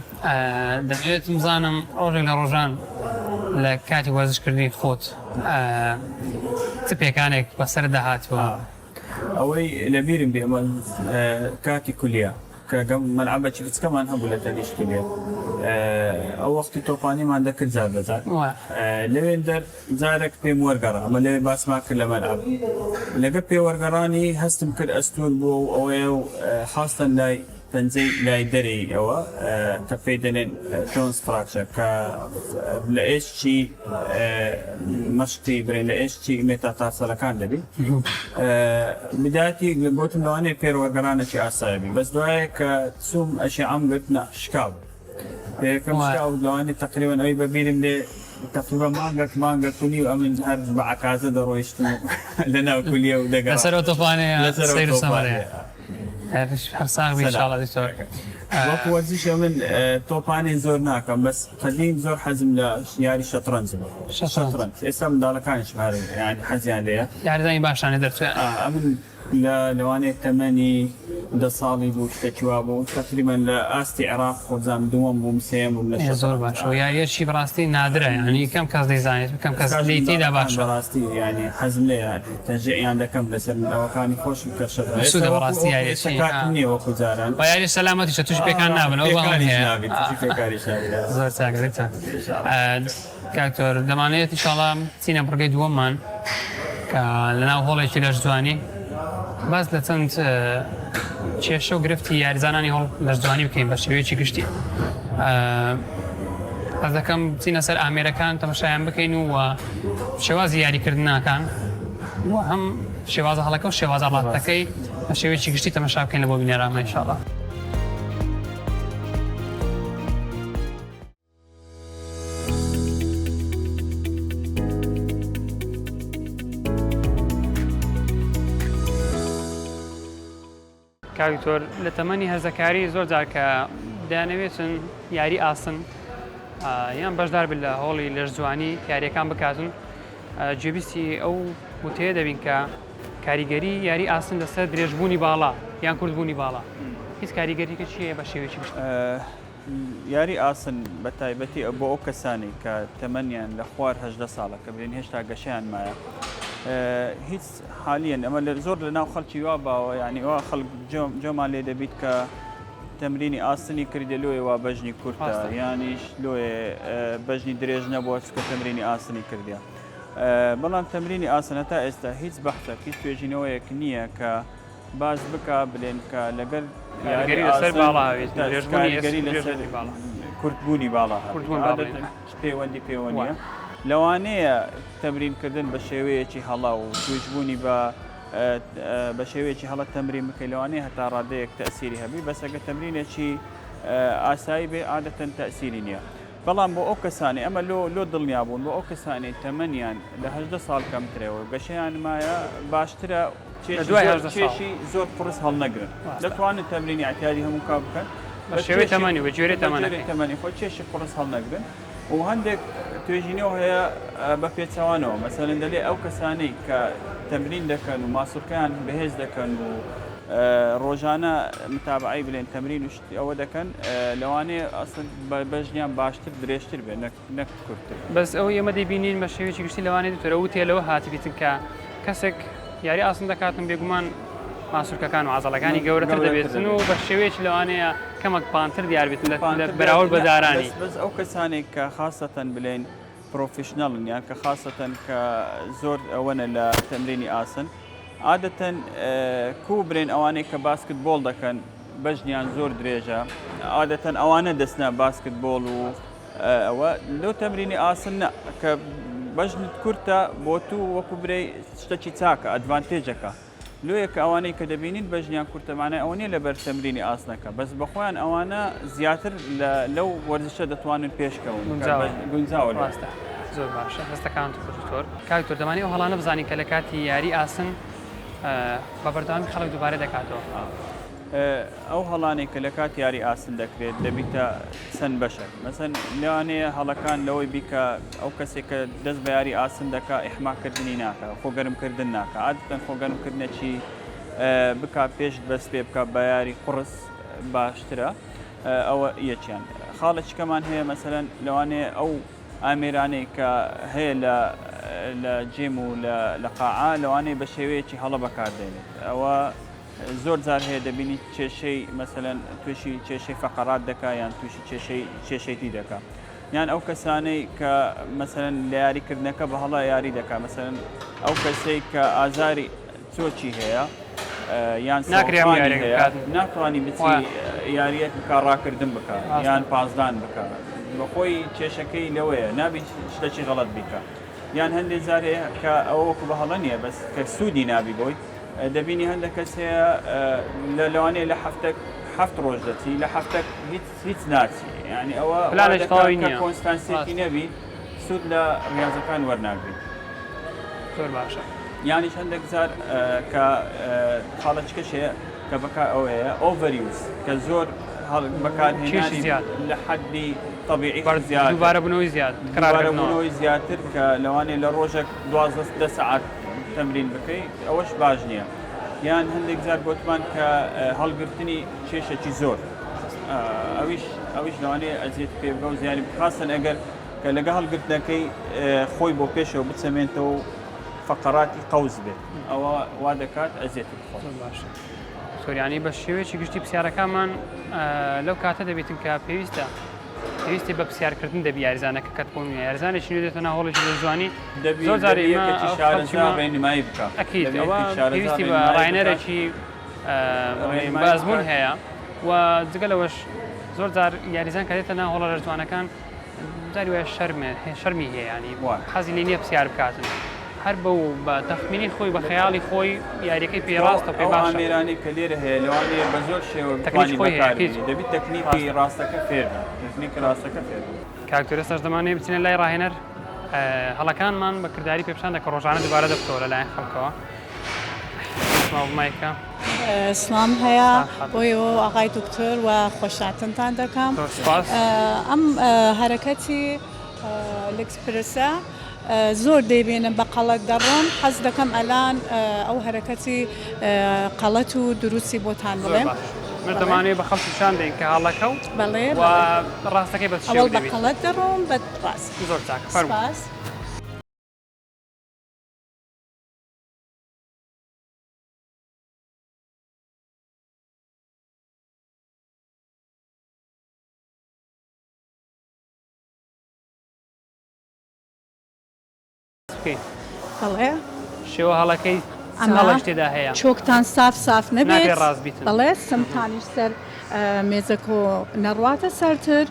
دەبێت بزانم ڕۆژێک لە ڕۆژان لە کاتی وەرزشکردنی خۆت چ پێکانێک بەسەر داهاتوە ئەوەی لەبیرم بێ کاتی کولیە کە مەلعەبەکی بچکەمان هەبوو لە تەنیشتکردێت ئەو وەختی تۆپانیمان دەکرد جار بەجار لەوێن دەر جارێک پێم وەرگەڕا ئەمە لەوێ باسمان کرد لە مەلعەب لەگەڵ پێوەرگەڕانی هەستم کرد ئەستور بۆ ئەوەیە و حاستن لای پەنجەی لای دەرەی ئەوە کە پێی دەنێن جۆنس فراکچەر کە لە ئێشتی مەشتی برێن لە ئێشتی مێتاتارسەلەکان دەبی بداتی گوتم لەوانەیە پێوەرگەڕانێکی ئاسایبی بەس دوایە کە چووم ئەشی ئەم گرتنا شکاو پێکەم شکاو لەوانێت تقریبا ئەوی بەبیرم لێ تقریبا مانگە کولی و ئەمن هەر بە عکازە دەڕۆیشتم لەناو کولیە و دەگەڕا لەسەرەوە تۆپانەیە سەیر و سەمەرەیە هەرساغ ئینشاڵڵا دکتۆر وەکو وەرزشە من تۆپانێ زۆر ناکەم بەس قەدیم زۆر حەزم لە یاری شەترەنج ئێستا منداڵەکانیش ینی حەزیان لێیە یاریزانی باشانێ دەرچێت ئەمن لەوانەیە تەمەنی 10 ساڵی بوو شتێکی وا بوو تقریبا لە ئاستی عێراق خۆزانم دووەم بووم سێم بووم لە زۆر باش یاریەکی بەڕاستی نادرە ینی کەم کەس دەیزانێت کەم کەس لیتیدا باش بەڕاستی ینی حەزم لێ تەنجێیان دەکەم لەسەر ئەوەکانی خۆشم کە شەترەنج بەڕاستی یاریێکی وەکو جاران با یاری سەلامەتیشە توش پێکان نابن ئەو بەڵام هەیە زۆر چاکە کاکتۆر دەمانێت ئینشاڵڵا چینە بڕگەی دووەممان کە لەناو هۆڵێکی لەشجوانی باز لە چەند کێشە و گرفتی یاریزانانی هەڵ لەشجوانی بکەین بە شێوەیەکی گشتی حەز دەکەم بچینە سەر ئامێرەکان تەماشایان بکەین و شێوازی یاریکردناکان و هەم شێوازە هەڵەکە و شێوازە ڕاتەکەی بە شێوەیەکی گشتی تەماشا بکەین لە بۆ بینێرامە ئینشاڵڵا. کاکتۆر لە تەمەنی هەرزەکاری زۆر جار کە دەیانەوێتن یاری ئاسن یان بەشدار بن لە هۆڵی لەشجوانی یاریەکان بکاتن جێبیستی ئەو وتەیە دەبین کە کاریگەری یاری ئاسن لەسەر درێژبوونی باڵا یان کورتبوونی باڵا هیچ کاریگەریکە چیە بە شێوەیەکی گشت یاری ئاسن بە تایبەتی بۆ ئەو کەسانی کە تەمەنیان لە خوار 18 ساڵە کە برێن هێشتا گەشیان مایە هیچ حالیان ئەمە زۆر لە ناو خەڵکی وا باوە ینی وا خەڵک جۆمان لێ دەبیت کە تەمرینی ئاسنی کردێ لۆیە وا بەژنی کورتە یانیش لۆیە بەژنی درێژ نەبووە چکە تەمرینی ئاسنی کردیا بەڵام تەمرینی ئاسنە تا ئێستا هیچ بەحثێک هیچ توێژینەوەیەک نییە کە باز بکە بڵێن کە لەگەر کورتبوونی باڵا پەیوەندی پەیوەندیە لەوانەیە تەمرینکردن بە شێوەیەکی هەڵا و توێژبوونی بە شێوەیەکی هەڵە تەمرین بکەی لەوانەیە هەتا ڕادەیەک تەسیری هەبی بەسەگە تەمرینێکی ئاسایی بێ عادەتەن تەسیری نییە بەڵام بۆ ئەو کەسانی ئەمە لۆ دڵنیا بوون بۆ ئەو کەسانی تەمەنیان لە 18 ساڵ کەمترەوە گەشەیان مایە باشترە کێشی زۆر قڕس هەڵنەگرن دەتوانن تەمرینی اعتیادی هەموو کا بکەن بە شێوەی تەمەنی بە جوێرە تەمەنی خۆ کێشی قڕس هەڵنەگرن و هەندێک توێژینەوە هەیە بە پێچەوانەوە مەسەلەن دەلێ ئەو کەسانەی کە تەمرین دەکەن و ماسوولکەیان بەهێز دەکەن و ڕۆژانە متابعی بڵێن تەمرین و ئەوە دەکەن لەوانەیە ئەسڵ بەژنیان باشتر درێژتر بێ نەک کورتتر بەس ئەو ئێمە دەبینین بە شێوەیەکی گشتی لەوانەیە دوترە وتێلەوە هاتبیتن کە کەسێک یاری ئاسن دەکاتن بێگومان ماسوولکەکان و عەزەڵەکانی گەورەتر دەبێتن و بە شێوەیەکی لەوانەیە کەمەک پانتر دیاربێتن لە بەراورد بە دارانی بەس ئەو کەسانێک کە خاستەن بڵێن پرۆفیشنەڵن یان کە خاستەن کە زۆر ئەوەنە لە تەمرینی ئاسن عادەتەن کوو برێن ئەوانەی کە باسکتبۆڵ دەکەن بەژنیان زۆر درێژە عادەتەن ئەوانە دەستنە باسکتبۆڵ و ئەوە لەو تەمرینی ئاسن کە بەژنت کورتە بۆ تو وەکو برەی شتێکی چاکە ئەدڤانتێجەکە لۆیە کە ئەوانەی کە دەبینین بەژنیان کورتەمانە ئەوە نیە لەبەر تەمرینی ئاسنەکە بەس بەخۆیان ئەوانە زیاتر لەو وەرزشە دەتوانن پێشکەون گونجاوە زۆر باشە دەستەکان دکتۆر کاکتۆر دەمانی ئەو هەڵانە بزانین کە لە کاتی یاری ئاسن بە بەردەوامی خەڵک دووبارە دەکاتەوە. ئەو هەڵانێک کە لە کات یاری ئاسن دەکرێت دەبیتە چەند بەشە مەسەن لەوانەیە هەڵەکان لەوەی بیکە ئەو کەسێک کە دەست بە یاری ئاسن دەکا ئیحماکردنی ناکە خۆگەرمکردن ناکە عادەتەن خۆگەرمکردنێکی بکا پێش دەست پێ بکە بە یاری قڕس باشترە ئەوە یەکیان خاڵێکەکەمان هەیە مەسەرەن لەوانەیە ئەو ئامێرانەی کە هەیە لە جێم و لە قاعا لەوانەیە بە شێوەیەکی هەڵە بەکاردێنێت ئەوە زۆر جار هەیە دەبینی کێشەی مەسەلەن تووشی کێشەی فەقەرات دەکا یان تووشی کێشەیتی دەکا یان ئەو کەسانەی کە مەسەلەن لە یاریکردنەکە بە هەڵا یاری دەکا مەسەلەن ئەو کەسەی کە ئازاری چۆچی هەیە یان ناتوانانی بچی یاریەت بکە ڕاکردن بکە یان پازدان بکە بەخۆی کێشەکەی لەوەیە نابی شتێکی غەڵەت بیکە یان هەندێک جارەیە کە ئەوەکو بە هەڵە نییە بەس کە سوودی نابی بۆی دەبینی هەندێک کەس هەیە لەوانەیە لە هەفت ڕۆژ دەچی لە هەفتە هیچ ناچی ینی ئەوە کۆنستانسێکی نەبی سوود لە ڕاضەکان وەرناگری زۆر باشە یانیش هەندێک جار کە خاڵەچکەش هەیە کە بەکار ئەوەیە ئۆڤەریوز کە زۆر بەکارهێنانی لە حەدی طبیعی دووبارەبوونەوەی زیاد دووبارەبوونەوەی زیاتر کە لەوانەیە لە ڕۆژێک 12 سەعات تەمرین بکەیت ئەوەش باش نییە یان هەندێک جار گوتمان کە هەڵگرتنی کێشێکی زۆر ئەویش لەوانەیە ئەزیێت پێ بگە و زیانی خاصن ئەگەر کە لەگە هەڵگرتنەکەی خۆی بۆ پێشەوە بچەمێنێتەوە فەقەراتی قەوز بێت ئەوە وا دەکات ئەزیێتی بخۆ باشە سۆریانی بە شێوەیەکی گشتی پرسیارەکانمان لەو کاتە دەبێتن کە پێویستی بە پرسیارکردن دەبی یاریزانەکە کەت بۆ یاریزانێکی نوێ دێتە ناوڵێکی دەزوانی زۆر ڕێنمایی بکە پێویستی بە ڕاینەرێکی بازمون هەیە و جگەلەوەش زۆر جار یاریزان کە دێتە ناو هەڵە ڕێژوانەکان جاری وایە شەرمی هەیە ینی حەزی لێ نییە پرسیار بکاتن هەر بە بە تەخمینی خۆی بە خەیاڵی خۆی یاریەکەی پێڕاستە پێ باشە ئامێرانی کە لێرە هەیە لەوانەیە بە زۆر شێوە دەبێت تەکنیکی ڕاستەکە فێر تەکنیکی ڕاستەکە فێر کاکتۆر ئێستاش دەمانێت بچینە لای ڕاهێنەر هەڵەکانمان بە کردداری پێپشان دەکە ڕۆژانە دووبارە دەبتەوە لەلایەن خەڵکەوە مایکە سلام هەیە بۆی ئاغای دکتۆر و خۆشاتنتان دەکەم ئەم هەرەکەتی لەکسپرسە زۆر دەیبێنم بە قەڵەت دەڕۆم حەز دەکەم ئەلان ئەو هەرەکەتی قەڵەت و دروستی بۆتان بڵێم دەمانێت بە خەڵکیشان دەین کە هەڵەکە و بەڵێ ڕاستەکەی بە بە قەڵەت دەڕۆم بە ڕاست زۆر چاکە فەرموو بەڵێ شێوە هەڵەکەی هەڵەش تێدا هەیە چۆکتان ساف نەبێت ڕاستبیتن بەڵێ سمتانیش سەر مێزەکۆ نەڕواتە سەرتر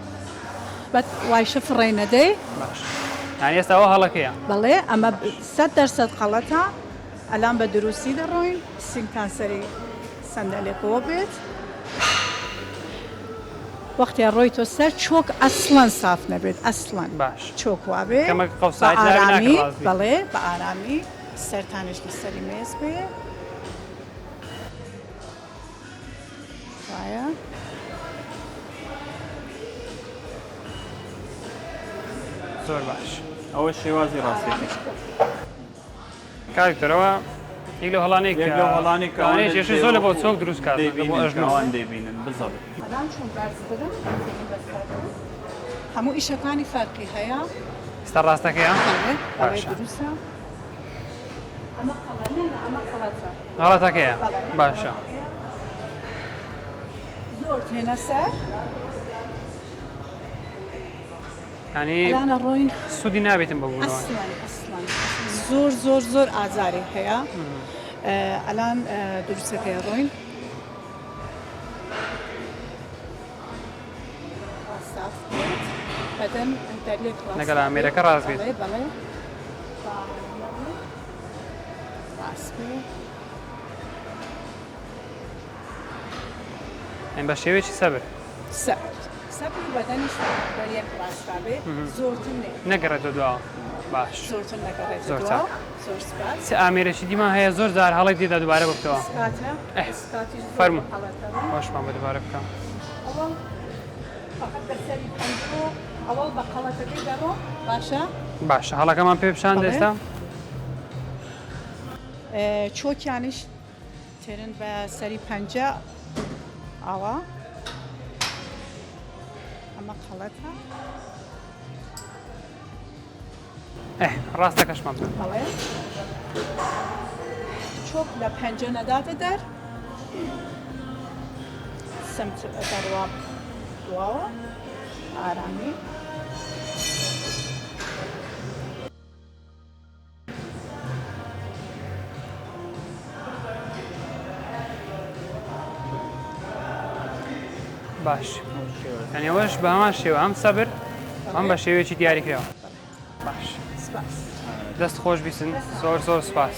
بە وایشە فڕێ نەدەی باش ئێستا ئەوە هەڵەکەیە بەڵێ ئەمە 100% قەڵەتە ئەلان بە دروستی دەڕۆین سینگتان سەری سەندەلێکەوە بێت وەختی ڕۆی تۆ سەر چۆک ئەسڵەن ساف نەبێت ئەسڵەن باش چۆک وابێ ئارامی بەڵێ بە ئارامی سەرتانش لەسەری مێز بێ وایە زۆر باش ئەوە شێوازی ڕاستێکی کاکتۆرەوە یەک لەو هەڵانێک زۆر لە بۆ چۆک دروست کات ئەژنەوان دەبینن بزەڵێت هەموو ئیشەکانی فەرقی هەیە ئێستا ڕاستەکەیە دروستە غەڵەتەکەیە باشە زۆر تێنە سەر ینی ڕۆین سوودی نابێتن بەبوونەوە زۆر ئازاری هەیە ئەلان دروستەکەی ڕۆین بەدەن لەگەڵ ئامێرەکە ڕاست بێت بەڵێ بە شێوەیەکی سەبر سەبر بەدەنیش بەریەک ڕاستابێ زۆرتر نەگەڕێتە دواوە باش زۆرتر نەگەڕێت زۆر دووە. چاک. زۆر سپاس. ئامێرەشی دیمە هەیە زۆر جار هەڵی دیدا دووبارە بکەوە سکاتە. ئەه سکاتیش زۆر فەرموو هەڵەتەوە. خۆشمان بە دووبارە بکەم ئەوەڵ فقط بەسەری پەنجۆ ئەوەڵ بە قەڵەتەکەی دەڕۆ باشە. باشە هەڵەکەمان پێ پیشان دێستا چۆکیانیش تێرن بە سەری پەنجە ئەوە ئەمە قەڵەتە ڕاستەکەشمان بکەم بەڵێ چۆک لە پەنجە نەداتە دەر سمت دەڕوا دواوە ئارامی باش ئەنێوەش بە هەمان شێوە ئەم سەبر ئەم بە شێوەیەکی دیاری کراوە باش سپاس. دەست خۆش بیسن زۆر زۆر سپاس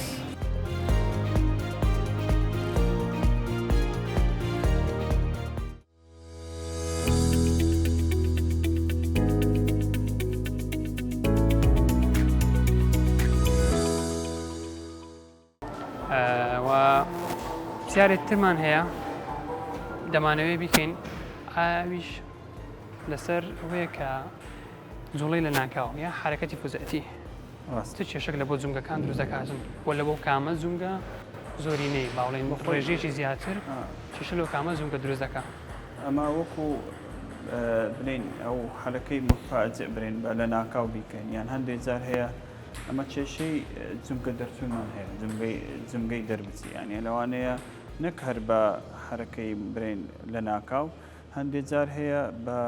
و پرسیارێکترمان هەیە دەمانەوێت بیکەین ئاویش لەسەر ئەوەیە کە جوڵەی لە ناکاو یا حرەکەتی فوزەتی ڕاستە کێشەک لە بۆ جونگەکان دروست دەکاتن بۆ لە بۆ کامە جونگە زۆری نەی باوڵێن بۆ ڕێژێکی زیاتر کێشە لەو کامە جونگە دروست دەکات ئەمە وەکو بنین ئەو حەلەکەی مفاجئ برین بە لە ناکاو بیکەین یان هەندێک جار هەیە ئەمە کێشەی جونگە دەرچوونمان هەیە جونگەی دەربچی یانە لەوانەیە نەک هەر بە حرەکەی برین لە ناکاو هەندێک جار هەیە بە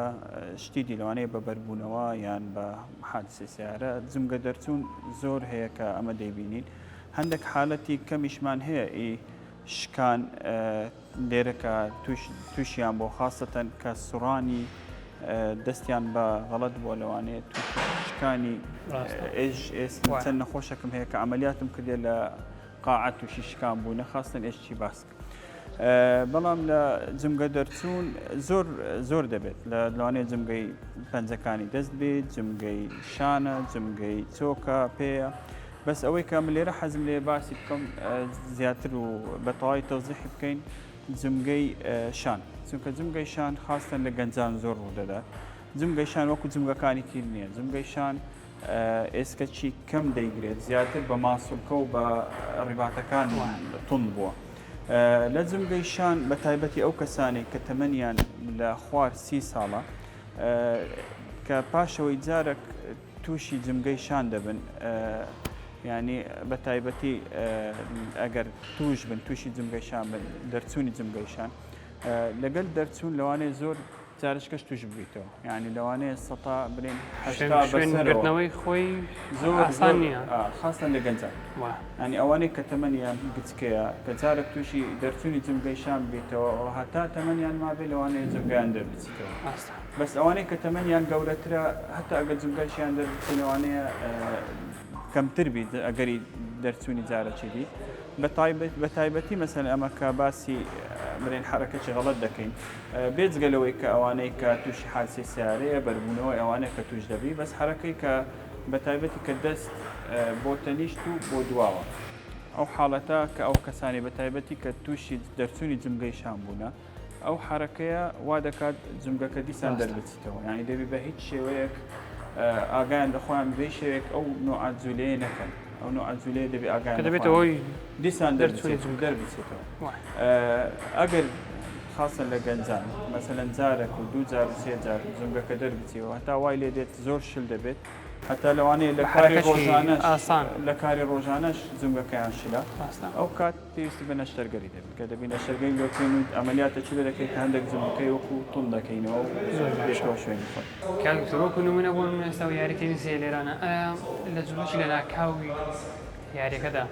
شتی دیلوانەیە بە بەربوونەوە یان بە حادسە سیارە جونگە دەرچوون زۆر هەیە کە ئەمە دەیبینین هەندێک حالەتی کەمیشمان هەیە شکان لێرەکە تووشیان بۆ خاستەن کە سوڕانی دەستیان بە غەڵەت بۆ لەوانەیە شکانی چەند نەخۆشەکەم هەیە کە ئەمەلیاتم کردێ لە قاعەت تووشی شکان بوو نەخواستن ئێشتی باسک بەڵام لە جمگە دەرچوون زۆر دەبێت لەوانەیە جمگەی پەنجەکانی دەست بێت جمگەی شانە جمگەی چۆکە پێیە بەس ئەوەی کە لێرە حەزم لێ باسی بکەم زیاتر و بەتەواوی تەوزیحی بکەین جمگەی شان چونکە جمگەی شان خاستن لە گەنجان زۆر ڕوودەدات جمگەی شان وەکو جمگەکانی تیر نییە جمگەی شان ئێسکەچی کەم دەیگرێت زیاتر بە ماسوولکە و بە ڕیباتەکان تون بووە لە جمگەی شان بە تایبەتی ئەو کەسانێک کە تەمەنیان لە خوار 30 ساڵە کە پاشەوەی جارێک تووشی جمگەی شان دەبن ینی بە تایبەتی ئەگەر توش بن تووشی جمگەی شان بن دەرچوونی جمگەی شان لەگەل دەرچوون لەوانەیە زۆر جارشکەش توش بێتەوە ینی لەوانەیە سەتا بڵێن شوێنگرتنەوەی خۆی زۆر ئاسان نییە خاستن لە گەنجان ینی ئەوانەی کە تەمەنیان بچکەیە کە جارێک تووشی دەرچوونی جمگەی شان بێتەوە هەتا تەمەنیان مابێ لەوانەیە جمگەیان دەربچیتەوە بەس ئەوانەی کە تەمەنیان گەورەترە هەتا ئەگە جمگەشیان دەربچی لەوانەیە کەمتر بیت ئەگەری دەرچوونی جارەکی بیت بە تایبەتی مەسەن ئەمە کە باسی برێن حرەکەی غەڵەت دەکەین بێجگەلەوەی کە ئەوانەی کە تووشی حادسەی سیارەیە بەربوونەوەی ئەوانەیە کە توش دەبی بەس حرەکەی کە بە تایبەتی کە دەست بۆ تەنیشت و بۆ دواوە ئەو حاڵەتە کە ئەو کەسانی بە تایبەتی کە تووشی دەرچوونی جمگەی شان بوونە ئەو حرەکەیە وا دەکات جمگەکە دیسان دەربچیتەوە یعنی دەبی بە هیچ شێوەیەک ئاگایان لەخۆیان بێ شێوێک ئەو نوعجولەیە نەکەن ئەو نوعجولەیە دەبێت ئاگایان دەبێت ئەوەی دیسان دەرچوونی دەربچێتەوە ئەگەر خاصن لە گەنجان مەسەلەن جارێک و دوو جار و سێ جار جمگەکە دەربچیەوە هەتا وای لێ دێت زۆر شل دەبێت هەتا لەوانەیە لە کاری ڕۆژانەش لە کاری ڕۆژانەش جمگەکەیان شلە ئەو کات پێویستی بە نەشتەرگەری دەبێت کە دەبین نەشتەرگەی لۆکەین و ئەمەلیاتێکی لێ دەکەیت هەندێک جمگەکەی وەکو تون دەکەینەوە و پێشەوە شوێنی خۆی کاکتۆرۆکو نمونە بۆ من ئێستا و یاریکردنی سێ لێرانە لە جوڵەشی لە ناکاوی یاریەکەدا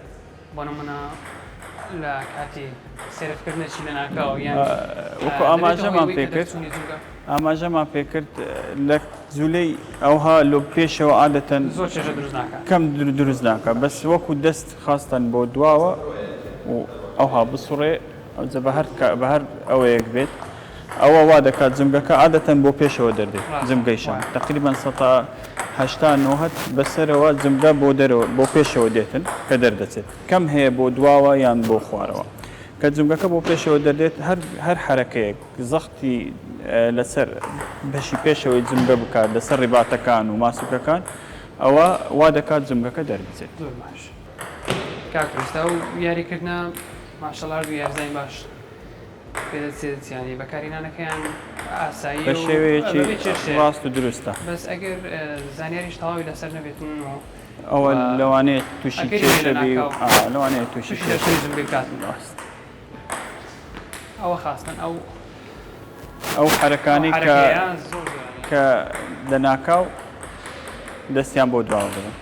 بۆ نمونە لە کاتی سێرفکردنەشی لە ناکاو یان وەکو ئاماژەمان پێکرد لە جوولەی ئەوها لۆ پێشەوە عادەتەن زۆر چێژە دروست ناکات کەم دروست ناکات بەس وەکو دەست خاستن بۆ دواوە و ئەوها بسوڕێ بە هەر ئەوەیەک بێت ئەوە وا دەکات جمگەکە عادەتەن بۆ پێشەوە دەردێت جمگەی شان تقریبا هشتا نوهت بەسەرەوە جمگە بۆ پێشەوە دێتن کە دەردەچێت کەم هەیە بۆ دواوە یان بۆ خوارەوە کە جمگەکە بۆ پێشەوە دەردێت هەر حرەکەیەک زەختی لەسەر بەشی پێشەوەی جمگە بکات لەسەر ڕیباتەکان و ماسوولەکان ئەوە وا دەکات جمگەکە دەربچێت. زۆر باش کاکستا و یاریکردنا ماشەڵار و یارزای باش پێدەچێتیانی بەکارینانەکەیان ئاسایی بە شێوەیەکی ڕاست و دروستە بەس ئەگەر زانیاریش تەواوی لەسەر نەبێتن ئەوە لەوانەیە تووشی کێشەبی لەوانەیە تووشی کێشەزم بکاتن ڕاست ئەوە خاستن ئەو حرەکانی کە لەناکاو دەستیان بۆ دواوە دەبن.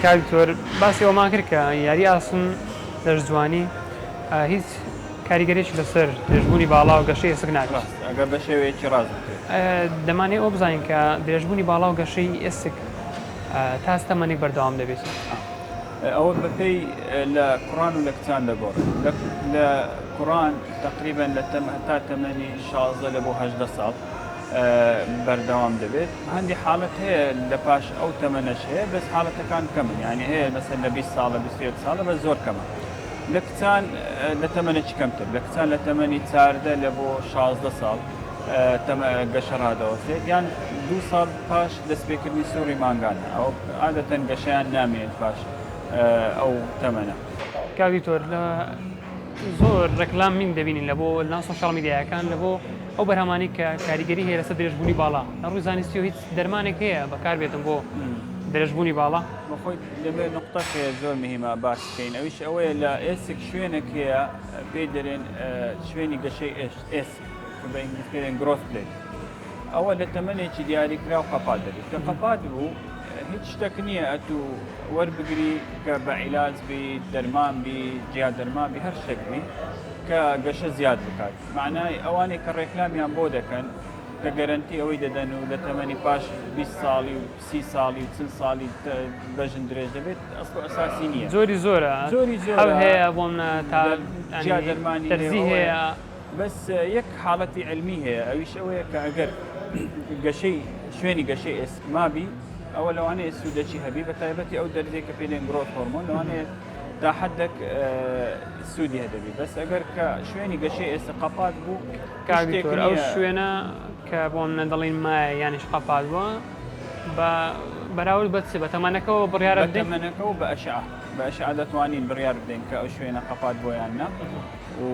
کاکتۆر باسی ئەومان کرد کە یاری ئاسن دەرزوانی هیچ کاریگەرێکی لەسەر درێژبوونی باڵا و گەشەی ئێسک ناکات. ئەگەر بە شێوەیەکی ڕاست دەمانێت ئەو بزانین کە درێژبوونی باڵا و گەشەی ئێسک تا تەمەنێک بەردەوام دەبێت. ئەوە بەپێی لە قورآن و لە کتان دەگۆڕ لە قورآن تقریباً تا تەمەنی 16 لە بۆ 18 ساڵ بەردەوام دەبێت. هەندی حاڵەت هەیە لە پاش ئەو تەمەنەش هەیە بەس حاڵەتەکان کەمن یعنی هەیە مەسەن لە 20 ساڵە 21 ساڵە بە زۆر کەمە. لە کچان لە تەمەنێکی کەمتر لە کچان لە تەمەنی 14 لە بۆ 16 ساڵ گەشە ڕادەوەسێت یان 2 ساڵ پاش دەستپێکردنی سووری مانگانە ئەو عادەتەن گەشەیان نامێت پاش ئەو تەمەنە. کاویتۆر لە زۆر ڕێکلام من دەبینین لە بۆ لەناو سۆشیاڵ میدیاکان لە بۆ ئەو بەرهەمانی کە کاریگەری هەیە لەسەر درێژبوونی باڵا لە ڕووی زانستی و هیچ دەرمانێک هەیە بەکار بێتن بۆ درێژبوونی باڵا بەخۆی لەبێ نقطەکەیە زۆر مهمە باس بکەین ئەویش ئەوەیە لە ئێسک شوێنێک هەیە پێی دەرێن شوێنی گەشەی ئێس بە ئینگلیزیەکەن گرۆث پلێت ئەوە لە تەمەنێکی دیاریکرا و قەپات دەبێت کە قەپات بوو هیچ شتێک نییە ئەتوو وەربگری کە بە عیلاج بی دەرمان بی جیا دەرمان بی هەر شتێک بی کە گەشە زیاد بکات معنای ئەوانەی کە ڕێکلامیان بۆ دەکەن کە گەرنتی ئەوەی دەدەن و لە تەمەنی پاش 20 ساڵی و 30 ساڵی و 40 ساڵی بەژن درێژ دەبێت ئەسڵ ئەساسی نییە زۆری زۆرە هەو هەیە بۆم تا جیا دەرمانی تەرزی هەیە بەس یەک حاڵەتی علمی هەیە ئەویش ئەوەیە کە ئەگەر گەشەی شوێنی گەشەی ئێسمابی ئەوە لەوانەیە سوودەکی هەبی بە تایبەتی ئەو دەردێک کە پێدێن گرۆت هۆرمۆن لەوانەیە تا حدێک سوودی هەدەبی بەس ئەگەر کە شوێنی گەشەی ئێستا قەپات بوو کاگتۆر ئەو شوێنە کە بۆم نەدەڵین مایە یانیش قەپات بووە بە بەراورد بەچ بە تەمەنەکەەوە بڕیارە تەمەنەکەەوە بە ئەشعە دەتوانین بڕیار بدەین کە ئەو شوێنە قەپات بۆیان نا و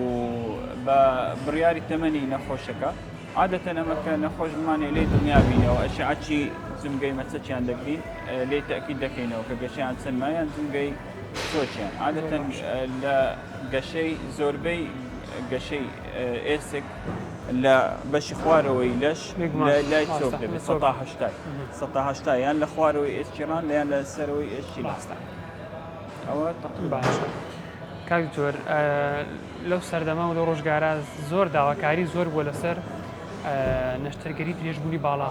بە بڕیاری تەمەنی نەخۆشەکە عادەتەن ئەمەکە نەخۆش بمانێ لێ دنیابینەوە ئەشعەچی جمگەی مەچەکیان دەگرین لێ تەکید دەکەینەوە کە گەشەیان چەندمایان جمگەی سۆچیان عادەتەن لە گەشەی زۆربەی گەشەی ئێسک لە بەشی خوارەوەی لەش لای چۆک دەبێت 1970 یان لە خوارەوەی ئێسچیران لەیان لە سەرەوەی ئێسچی لاستە ئەوە باش کاکتۆر لەو سەردەما و لەو ڕۆژگارە زۆر داواکاری زۆر بووە لەسەر نەشتەرگەری درێژبوونی باڵا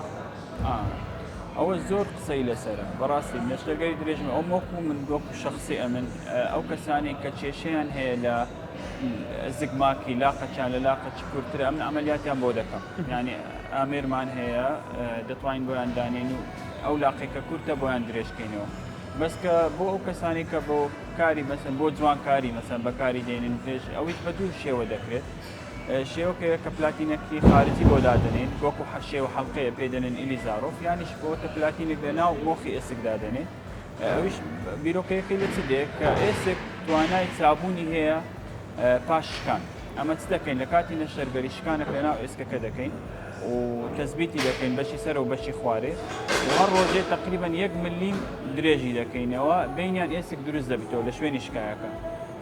ئەوە زۆر قسەی لەسەرە بەڕاستی نەشتەرگەری درێژمە ئەو مۆکو من دۆکو شخصی ئەمن ئەو کەسانی کە کێشەیان هەیە لە زگماکی لاقەچیان لە لاقەچی کورتتر ئەمن ئەمەلیاتیان بۆ دەکەم یعنی ئامێرمان هەیە دەتوانین بۆیان دانێن و ئەو لاقێکە کورتە بۆیان درێژکەینەوە بەس کە بۆ ئەو کەسانی کە بۆ کاری مەسەن بۆ جوانکاری مەسەن بەکاری دێنن درێژ ئەویش بە دوو شێوە دەکرێت شێوەکەیە کە پلاتینەکی خارجی بۆ دادنێن وەکو شێوە حەڵقەیە پێدەنن ئیلیزارۆف یانیش بۆتە پلاتینێک لە ناو مۆخی ئێسک دادنێن ئەویش بیرۆکەیەکی لە چ دێت کە ئێسک توانای چابوونی هەیە پاش شکان ئەمە چ دەکەین لە کاتی نەشتەرگەری شکانێک لە ناو ئێسکەکە دەکەین و تەزبیتی دەکەین بەشی سەر و بەشی خوارێ و هەر ڕۆژێ تقریباً 1 ملیم درێژی دەکەینەوە بینیان ئێسک دروست دەبێتەوە لە شوێنی شکایەکە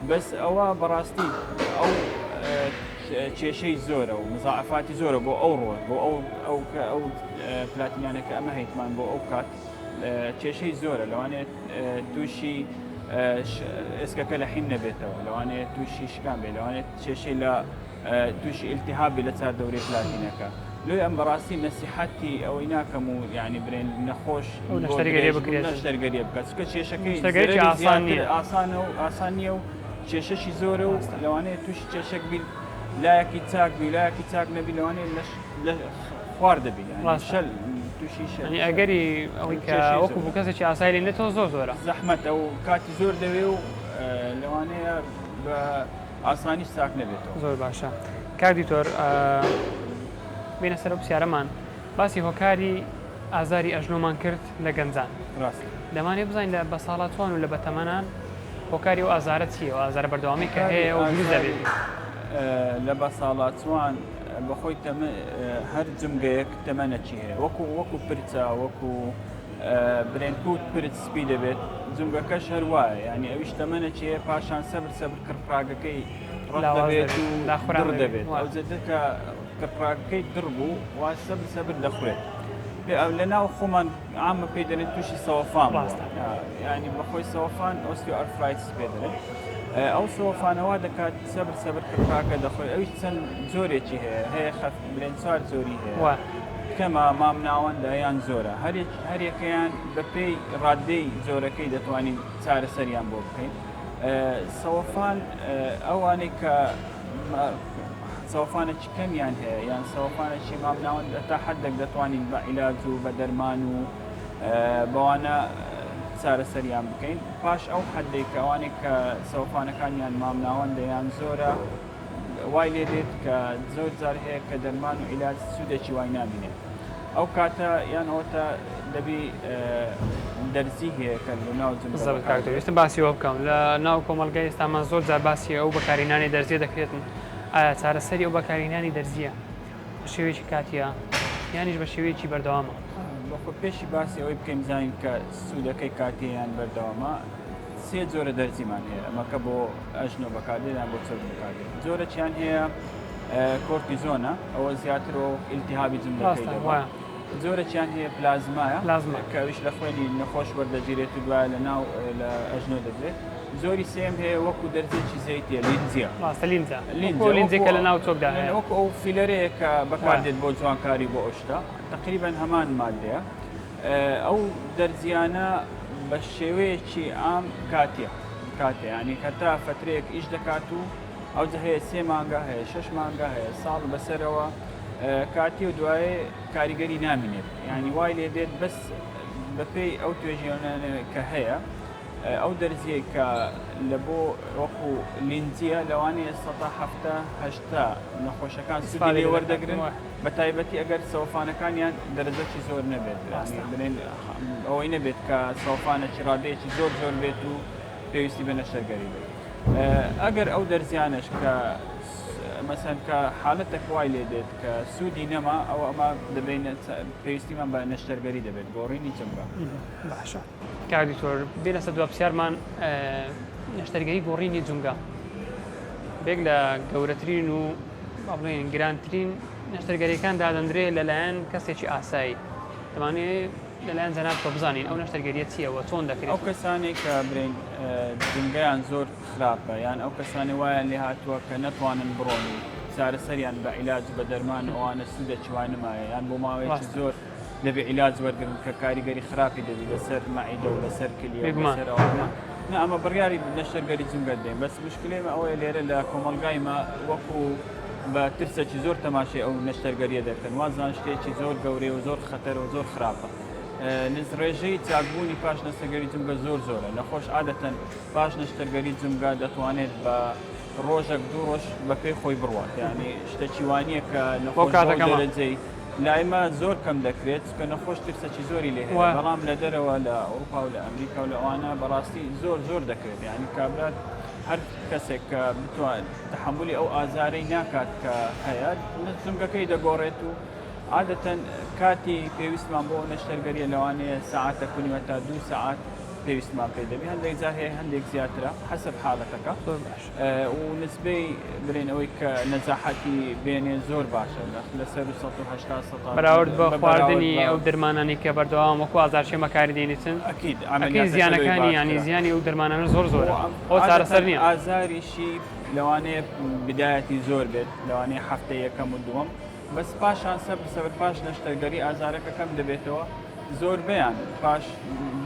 بەس ئەوە بەڕاستی ئەو کێشەی زۆرە و مزاعفاتی زۆرە بۆ ئەو ڕۆژ بۆ ئەو پلاتینیانەکە ئەمە هەیتمان بۆ ئەو کات کێشەی زۆرە لەوانێت تووشی ئێسکەکە لە حین نەبێتەوە لەوانێت تووشی شکان بێت لەوانێت کێشەی لە تووشی ئیلتیهابی لە چار دەورەی پلاتینەکە لۆی ئەم بەڕاستی نەسیحەتی ئەوەی ناکەم و یعنی برێن نەخۆش نەشتەرگەریە بکات چکە کێشەکەی ئاسان نییە و کێشەشی زۆرە و لەوانەیە تووشی کێشەک بین لایەکی چاک بی لایەکی چاک نەبی لەوانەیە لە خوار دەبی شەل تووشی شەل ئەگەری ئەوەی کە وەکو بوو کەسێکی ئاسایی لێنێتەوە زۆرە زەحمەت ئەو کاتی زۆر دەوێ و لەوانەیە بە ئاسانی چاک نەبێتەوە. زۆر باشە کاک دیکتۆر بینە سەر پرسیارەمان باسی هۆکاری ئازاری ئەژنۆمان کرد لە گەنجان دەمانێت بزانین لە بە ساڵاتوان و لە بەتەمەنان هۆکاری و ئازارە چیە و ئازارە بەردەوامی کە هەیە و دروست دەبێت لە بە ساڵاتوان بەخۆی هەر جمگەیەک تەمەنەچی هەیە وەکو پرچە وەکو برێنکوت پرت سپی دەبێت جمگەکەش هەر وایە ینی ئەویش تەمەنەچی هەیە پاشان سەبر کڕپراگەکەی دەبێت و داخڕ دەبێت ئەو جدەکە کڕپراگەکەی دڕ بوو وا سەبر دەخورێت لە ناو خۆمان ئامە پێی دەنێت تووشی سەوەفان ینی بەخۆی سەوەفان ئۆستیۆئارترایتس پێ دەرێت ئەو سەوەفانەوە دەکات سەبر کڕپراگە دەخۆێت ئەویش چەند زۆرێکی هەیە برێن چوار زۆری هەیە کەمە مام ناوەندە یان زۆرە هەرێکەیان بەپێی ڕادەی زۆرەکەی دەتوانین چارەسەریان بۆ بکەین سەوەفان ئەوانەی کە سەوەفانێکی کەمیان هەیە یان سەوەفانێکی مام ناوەندە تا حدێک دەتوانین بە عیلاج و بە دەرمان و بەوانە چارەسەریان بکەین پاش ئەو حدێک ئەوانێک کە سەوەفانەکانیان مام ناوەندە یان زۆرە وای لێ دێت کە زۆر جار هەیە کە دەرمان و عیلاج سوودێکی وای نابینێت ئەو کاتە یان ئەوتە دەبی دەرزی هەیە کە لە ناو جمهوریت باسیەوە بکەم لە ناو کۆمەلگای ئێستامان زۆر جار باسی ئەو بەکارهێنانی دەرزیە دەکرێتن ئایا چارەسەری ئەو بەکارهێنانی دەرزیە بە شێوەیەکی کاتیە یانیش بە شێوەیەکی بەردەوامە بەخۆ پێشی باسی ئەوەی بکەین زانین کە سوودەکەی کاتیان بەردەوامە سێ جۆرە دەرزیمان هەیە ئەمەکە بۆ ئەژنۆ بەکاردێنان بۆ چۆر بەکاردێن جۆرەیان هەیە کۆرتیزۆنە ئەوە زیاتر و ئیلتیهابی جملەکەی جۆرەیان هەیە پلازمایە کەویش لە خوێنی نەخۆش وەردەگیرێت و دوایە لە ناو لە ئەژنۆ دەبێت زۆری سێم هەیە وەکو دەرزێکی زەیتیە لینزیە لینزێکە لە ناو چۆکدا وەکو ئەو فیلەرەیە کە بەکاردێت بۆ جوانکاری بۆ ئۆشتا تقریبان هەمان مادەیە ئەو دەرزیانە بە شێوەیەکی ئام کاتێ ینی کەتا فترەیەک ئیش دەکات و ئەوجە هەیە 3 مانگە هەیە 6 مانگە هەیە ساڵ بەسەرەوە کاتی و دوایێ کاریگەری نامینێت ینی وای لێ دێت بەس بەپێی ئەو توێژیانە کە هەیە ئەو دەرزیە کە لە بۆ وەکو لینجیە لەوانەیە 1970 نەخۆشەکان سوودی لێ وەردەگرن بە تایبەتی ئەگەر سەوەفانەکانیان دەرەجەکی زۆر نەبێت ئەوەی نەبێت کە سەوەفانێکی ڕادەیەکی زۆر بێت و پێویستی بە نەشتەرگەری بێت ئەگەر ئەو دەرزیانش کە مەسەن کە حالەتێک وای لێ دێت کە سوودی نەما ئەمە دەبێت پێویستیمان بە نەشتەرگەری دەبێت گۆڕینی جمگە باشە کاک دیکتۆر بێنە سەر دووە پرسیارمان نەشتەرگەری گۆڕینی جونگە بێک لە گەورەترین و بڵێن گرانترین نەشتەرگەریەکان دادەندرێت لەلایەن کەسێکی ئاسایی دەمانێت لەلایەن جەناب تۆ بزانین ئەو نەشتەرگەریە چیەوە چۆن دەکرێت ئەو کەسانێک کە برین جنگیان زۆر خراپە یان ئەو کەسانی وایان لێ هاتووە کە نەتوانن بڕۆن و چارەسەریان بە عیلاج بە دەرمان ئەوانە سوودێکی وای نمایە یان بۆ ماوەیەکی زۆر دەبێ عیلاج وەرگن کە کاریگەری خراپی دەبی لەسەر مەعیدە و لەسەر کلیە لەسەر ئەوانە ئەمە بڕیاری نەشتەرگەری جنگە دێن بەس مشکلێمە ئەوەیە لێرە لە کۆمەلگایمە وەکو بە ترسێکی زۆر تەماشای ئەو نەشتەرگەریە دەکەن وازان شتێکی زۆر گەورەی و زۆر خەتەر و زۆر خراپە ڕێژەی چاکبوونی پاش نەشتەرگەری جمگە زۆرە نەخۆش عادەتەن پاش نەشتەرگەری جمگە دەتوانێت بە ڕۆژێک 2 ڕۆژ بە پێی خۆی بڕوات ینی شتێکی وانییە کە نەخۆشەکەمەجێی لایمە زۆر کەم دەکرێت کە نەخۆش ترسێکی زۆری لێ بەڵام لە دەرەوە لە ئەوروپا و لە ئەمریکا و لە ئەوانە بەڕاستی زۆر دەکرێت ینی کابرات هەر کەسێک کە بتوان تحملی ئەو ئازارەی ناکات کە هەیە جمگەکەی دەگۆڕێت و عادەتەن کاتی پێویستمان بۆ نەشتەرگەریە لەوانەیە ساعاتە کونیوە تا 2 ساعات پێویستمان پێ دەبێت هەندێک جار هەیە هەندێک زیاترە حەسب حاڵەتەکە و نسبەی برێن ئەوەی کە نەزاحەتی بێنێ زۆر باشە لەسەر 180 بەراورد بە خواردنی ئەو دەرمانانی کە بەردەوام وەکو ئازارچێمە کاری دێنیتن ئەکید زیانەکانی ینی زیانی ئەو دەرمانانە زۆرە ئەو چارەسەر نییە ئازاریشی لەوانەیە بدایەتی زۆر بێت لەوانەیە هەفتەی یەکەم و دووەم بەس پاشان سەبر پاش نەشتەرگەری ئازارەکە کەم دەبێتەوە زۆربەیان پاش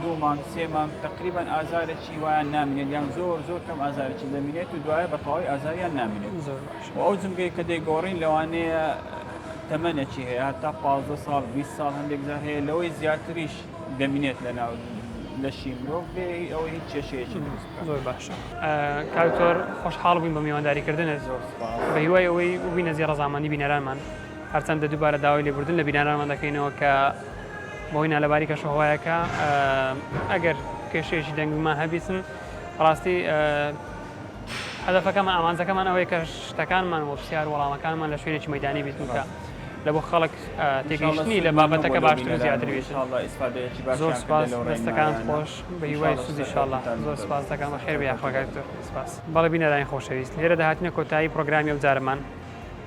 2 مانگ 3 مانگ تقریبان ئازارێکی وایان نامێنێت یان زۆر کەم ئازارێکی دەمێنێت و دوایە بەتەواوی ئازاریان نامێنێت و ئەو جمگەی کە دەیگۆڕین لەوانەیە تەمەنێکی هەیە هەتا 15 ساڵ 20 ساڵ هەندێک جار هەیە لەوەی زیاتریش دەمێنێت لەناو لەشی مرۆڤ بێ ئەوەی هیچ کێشەیەکی زۆر باشە کاکتۆر خۆشحاڵ بووین بە میوانداریکردنت بە هیوای ئەوەی ببینە زیێ ڕەزامەندی بینەرانمان هەرچەندە دووبارە داوای لێبوردن لە بینەرانمان دەکەینەوە کە بۆی نالەباری کەشەهۆیەکە ئەگەر کێشەیەکی دەنگمان هەبیستن ڕاستی هەدەفەکەمان ئامانجەکەمان ئەوەیە کە شتەکانمان و پرسیار وەڵامەکانمان لە شوێنێکی مەیدانی بیستن کە لە بۆ خەڵک تێگەیشتنی لە بابەتەکە باشتر و زیاتر بێتن زۆر سپاس دەستەکان خۆش بە هیوای سوودی ئینشاڵڵا زۆر سپاس دەکەم بەخێر بێ یاخواکەکتۆر سپاس بەڵێ بینەرانی خۆشەویست لێرە داهاتنە کۆتایی پرۆگرامی ئەو جارەمان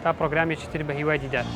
تا پرۆگرامێکی تر بە هیوای دیدار